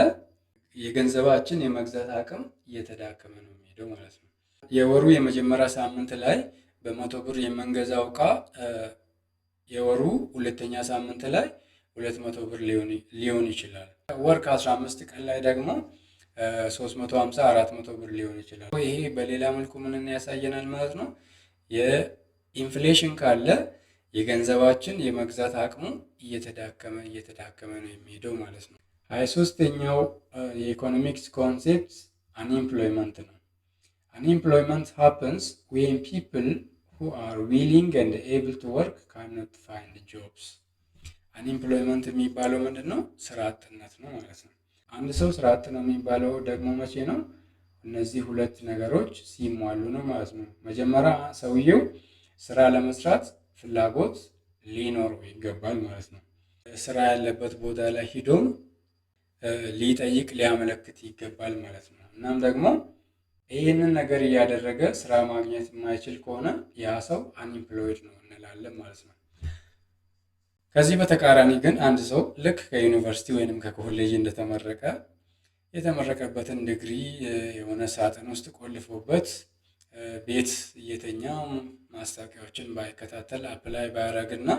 Speaker 1: የገንዘባችን የመግዛት አቅም እየተዳከመ ነው የሚሄደው ማለት ነው። የወሩ የመጀመሪያ ሳምንት ላይ በ100 ብር የምንገዛው ዕቃ የወሩ ሁለተኛ ሳምንት ላይ 200 ብር ሊሆን ይችላል። ወር ከ15 ቀን ላይ ደግሞ 350 400 ብር ሊሆን ይችላል። ይሄ በሌላ መልኩ ምንን ያሳየናል ማለት ነው? የኢንፍሌሽን ካለ የገንዘባችን የመግዛት አቅሙ እየተዳከመ ነው የሚሄደው ማለት ነው። 23ኛው የኢኮኖሚክስ ኮንሴፕት አንኤምፕሎይመንት ነው። Unemployment happens when people who are willing and able to work cannot find jobs። Unemployment የሚባለው ምንድነው? ስራ አጥነት ነው ማለት ነው። አንድ ሰው ስራ አጥ ነው የሚባለው ደግሞ መቼ ነው? እነዚህ ሁለት ነገሮች ሲሟሉ ነው ማለት ነው። መጀመሪያ ሰውየው ስራ ለመስራት ፍላጎት ሊኖረው ይገባል ማለት ነው። ስራ ያለበት ቦታ ላይ ሂዶም ሊጠይቅ ሊያመለክት ይገባል ማለት ነው። እናም ደግሞ ይህንን ነገር እያደረገ ስራ ማግኘት የማይችል ከሆነ ያ ሰው አንኢምፕሎይድ ነው እንላለን ማለት ነው። ከዚህ በተቃራኒ ግን አንድ ሰው ልክ ከዩኒቨርሲቲ ወይንም ከኮሌጅ እንደተመረቀ የተመረቀበትን ዲግሪ የሆነ ሳጥን ውስጥ ቆልፎበት ቤት እየተኛ ማስታወቂያዎችን ባይከታተል አፕላይ ባያደርግና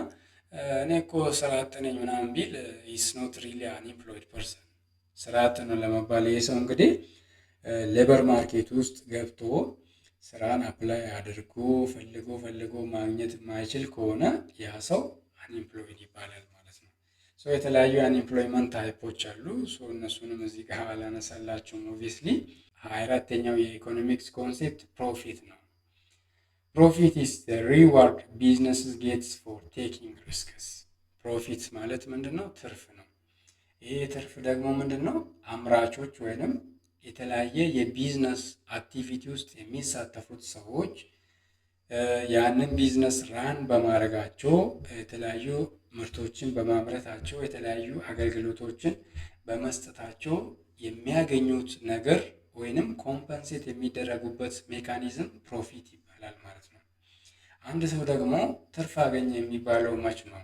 Speaker 1: እኔ እኮ ስራ አጥ ነኝ ምናምን ቢል ኢስ ኖት ሪሊ አንኢምፕሎይድ ፐርሰን። ስራ አጥ ነው ለመባል ይህ ሰው እንግዲህ ሌበር ማርኬት ውስጥ ገብቶ ስራን አፕላይ አድርጎ ፈልጎ ማግኘት የማይችል ከሆነ ያ ሰው አንኢምፕሎይድ ይባላል ማለት ነው። የተለያዩ አንኢምፕሎይመንት ታይፖች አሉ። እነሱንም እዚህ ጋር አላነሳላችሁም። ኦብቪየስሊ 24ኛው የኢኮኖሚክስ ኮንሴፕት ፕሮፊት ነው። ፕሮፊት ኢዝ ዘ ሪዋርድ ቢዝነስስ ጌትስ ፎር ቴኪንግ ሪስክስ። ፕሮፊት ማለት ምንድን ነው? ትርፍ ነው። ይሄ ትርፍ ደግሞ ምንድን ነው? አምራቾች ወይንም የተለያየ የቢዝነስ አክቲቪቲ ውስጥ የሚሳተፉት ሰዎች ያንን ቢዝነስ ራን በማድረጋቸው የተለያዩ ምርቶችን በማምረታቸው የተለያዩ አገልግሎቶችን በመስጠታቸው የሚያገኙት ነገር ወይንም ኮምፐንሴት የሚደረጉበት ሜካኒዝም ፕሮፊት ይባላል ማለት ነው። አንድ ሰው ደግሞ ትርፍ አገኘ የሚባለው መች ነው?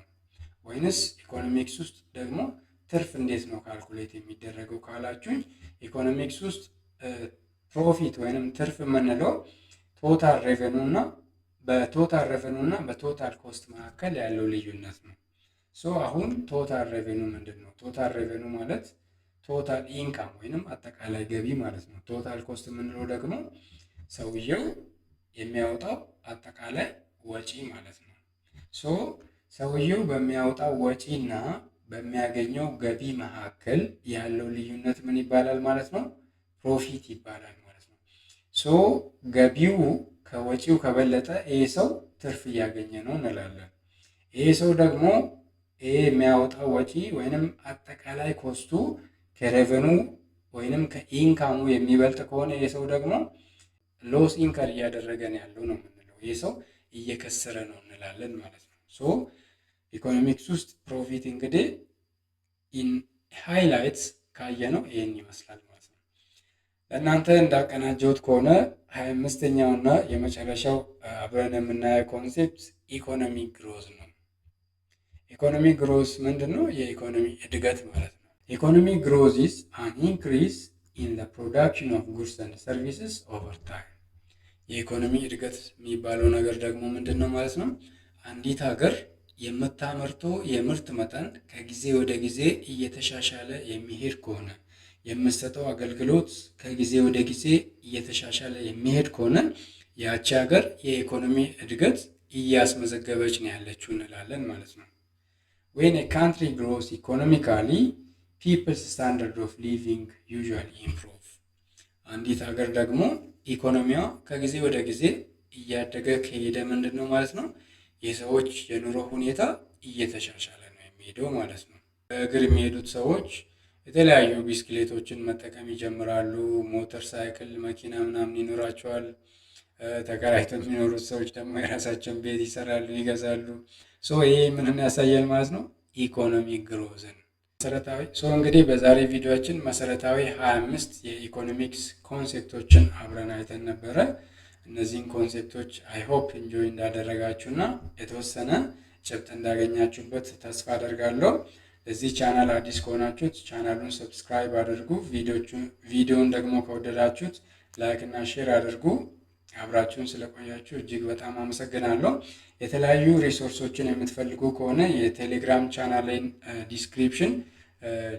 Speaker 1: ወይንስ ኢኮኖሚክስ ውስጥ ደግሞ ትርፍ እንዴት ነው ካልኩሌት የሚደረገው ካላችሁኝ፣ ኢኮኖሚክስ ውስጥ ፕሮፊት ወይንም ትርፍ የምንለው ቶታል ሬቨኑ እና በቶታል ኮስት መካከል ያለው ልዩነት ነው። አሁን ቶታል ሬቨኑ ምንድን ነው? ቶታል ሬቨኑ ማለት ቶታል ኢንካም ወይንም አጠቃላይ ገቢ ማለት ነው። ቶታል ኮስት የምንለው ደግሞ ሰውየው የሚያወጣው አጠቃላይ ወጪ ማለት ነው። ሰውየው በሚያወጣው ወጪ እና በሚያገኘው ገቢ መካከል ያለው ልዩነት ምን ይባላል ማለት ነው? ፕሮፊት ይባላል ማለት ነው። ገቢው ከወጪው ከበለጠ ይሄ ሰው ትርፍ እያገኘ ነው እንላለን። ይሄ ሰው ደግሞ ይሄ የሚያወጣው ወጪ ወይንም አጠቃላይ ኮስቱ ከሬቨኑ ወይንም ከኢንካሙ የሚበልጥ ከሆነ ይሄ ሰው ደግሞ ሎስ ኢንከር እያደረገ ነው ያለው ነው የምንለው። ይሄ ሰው እየከሰረ ነው እንላለን ማለት ነው። ኢኮኖሚክስ ውስጥ ፕሮፊት እንግዲህ ኢን ሃይላይትስ ካየነው ይሄን ይመስላል ማለት ነው። ለእናንተ እንዳቀናጀሁት ከሆነ 25ኛው እና የመጨረሻው አብረን የምናየው ኮንሴፕት ኢኮኖሚክ ግሮዝ ነው። ኢኮኖሚክ ግሮዝ ምንድን ነው? የኢኮኖሚ እድገት ማለት ነው። ኢኮኖሚክ ግሮዝ ኢዝ አን ኢንክሪዝ ኢን ዘ ፕሮዳክሽን ኦፍ ጉድስ ኤንድ ሰርቪስስ ኦቨር ታይም። የኢኮኖሚ እድገት የሚባለው ነገር ደግሞ ምንድን ነው ማለት ነው? አንዲት ሀገር የምታመርተው የምርት መጠን ከጊዜ ወደ ጊዜ እየተሻሻለ የሚሄድ ከሆነ፣ የምትሰጠው አገልግሎት ከጊዜ ወደ ጊዜ እየተሻሻለ የሚሄድ ከሆነ ያቺ ሀገር የኢኮኖሚ እድገት እያስመዘገበች ነው ያለችው እንላለን ማለት ነው። When a country grows economically, people's standard of living usually improve. አንዲት ሀገር ደግሞ ኢኮኖሚዋ ከጊዜ ወደ ጊዜ እያደገ ከሄደ ምንድን ነው ማለት ነው? የሰዎች የኑሮ ሁኔታ እየተሻሻለ ነው የሚሄደው ማለት ነው። በእግር የሚሄዱት ሰዎች የተለያዩ ቢስክሌቶችን መጠቀም ይጀምራሉ። ሞተር ሳይክል፣ መኪና ምናምን ይኖራቸዋል። ተከራይተው የሚኖሩት ሰዎች ደግሞ የራሳቸውን ቤት ይሰራሉ፣ ይገዛሉ። ይሄ ምንን ያሳያል ማለት ነው? ኢኮኖሚክ ግሮዝን መሰረታዊ። እንግዲህ በዛሬ ቪዲዮችን መሰረታዊ 25 የኢኮኖሚክስ ኮንሴፕቶችን አብረን አይተን ነበረ። እነዚህን ኮንሴፕቶች አይሆፕ ኢንጆይ እንዳደረጋችሁና የተወሰነ ጭብጥ እንዳገኛችሁበት ተስፋ አደርጋለሁ። ለዚህ ቻናል አዲስ ከሆናችሁት ቻናሉን ሰብስክራይብ አድርጉ። ቪዲዮውን ደግሞ ከወደዳችሁት ላይክ እና ሼር አድርጉ። አብራችሁን ስለቆያችሁ እጅግ በጣም አመሰግናለሁ። የተለያዩ ሪሶርሶችን የምትፈልጉ ከሆነ የቴሌግራም ቻናሌን ዲስክሪፕሽን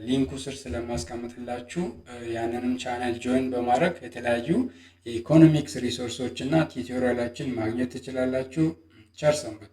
Speaker 1: ሊንኩ ስር ስለማስቀምጥላችሁ ያንንም ቻናል ጆይን በማድረግ የተለያዩ የኢኮኖሚክስ ሪሶርሶች እና ቲዩቶሪያሎችን ማግኘት ትችላላችሁ። ቸር ሰንብቱ።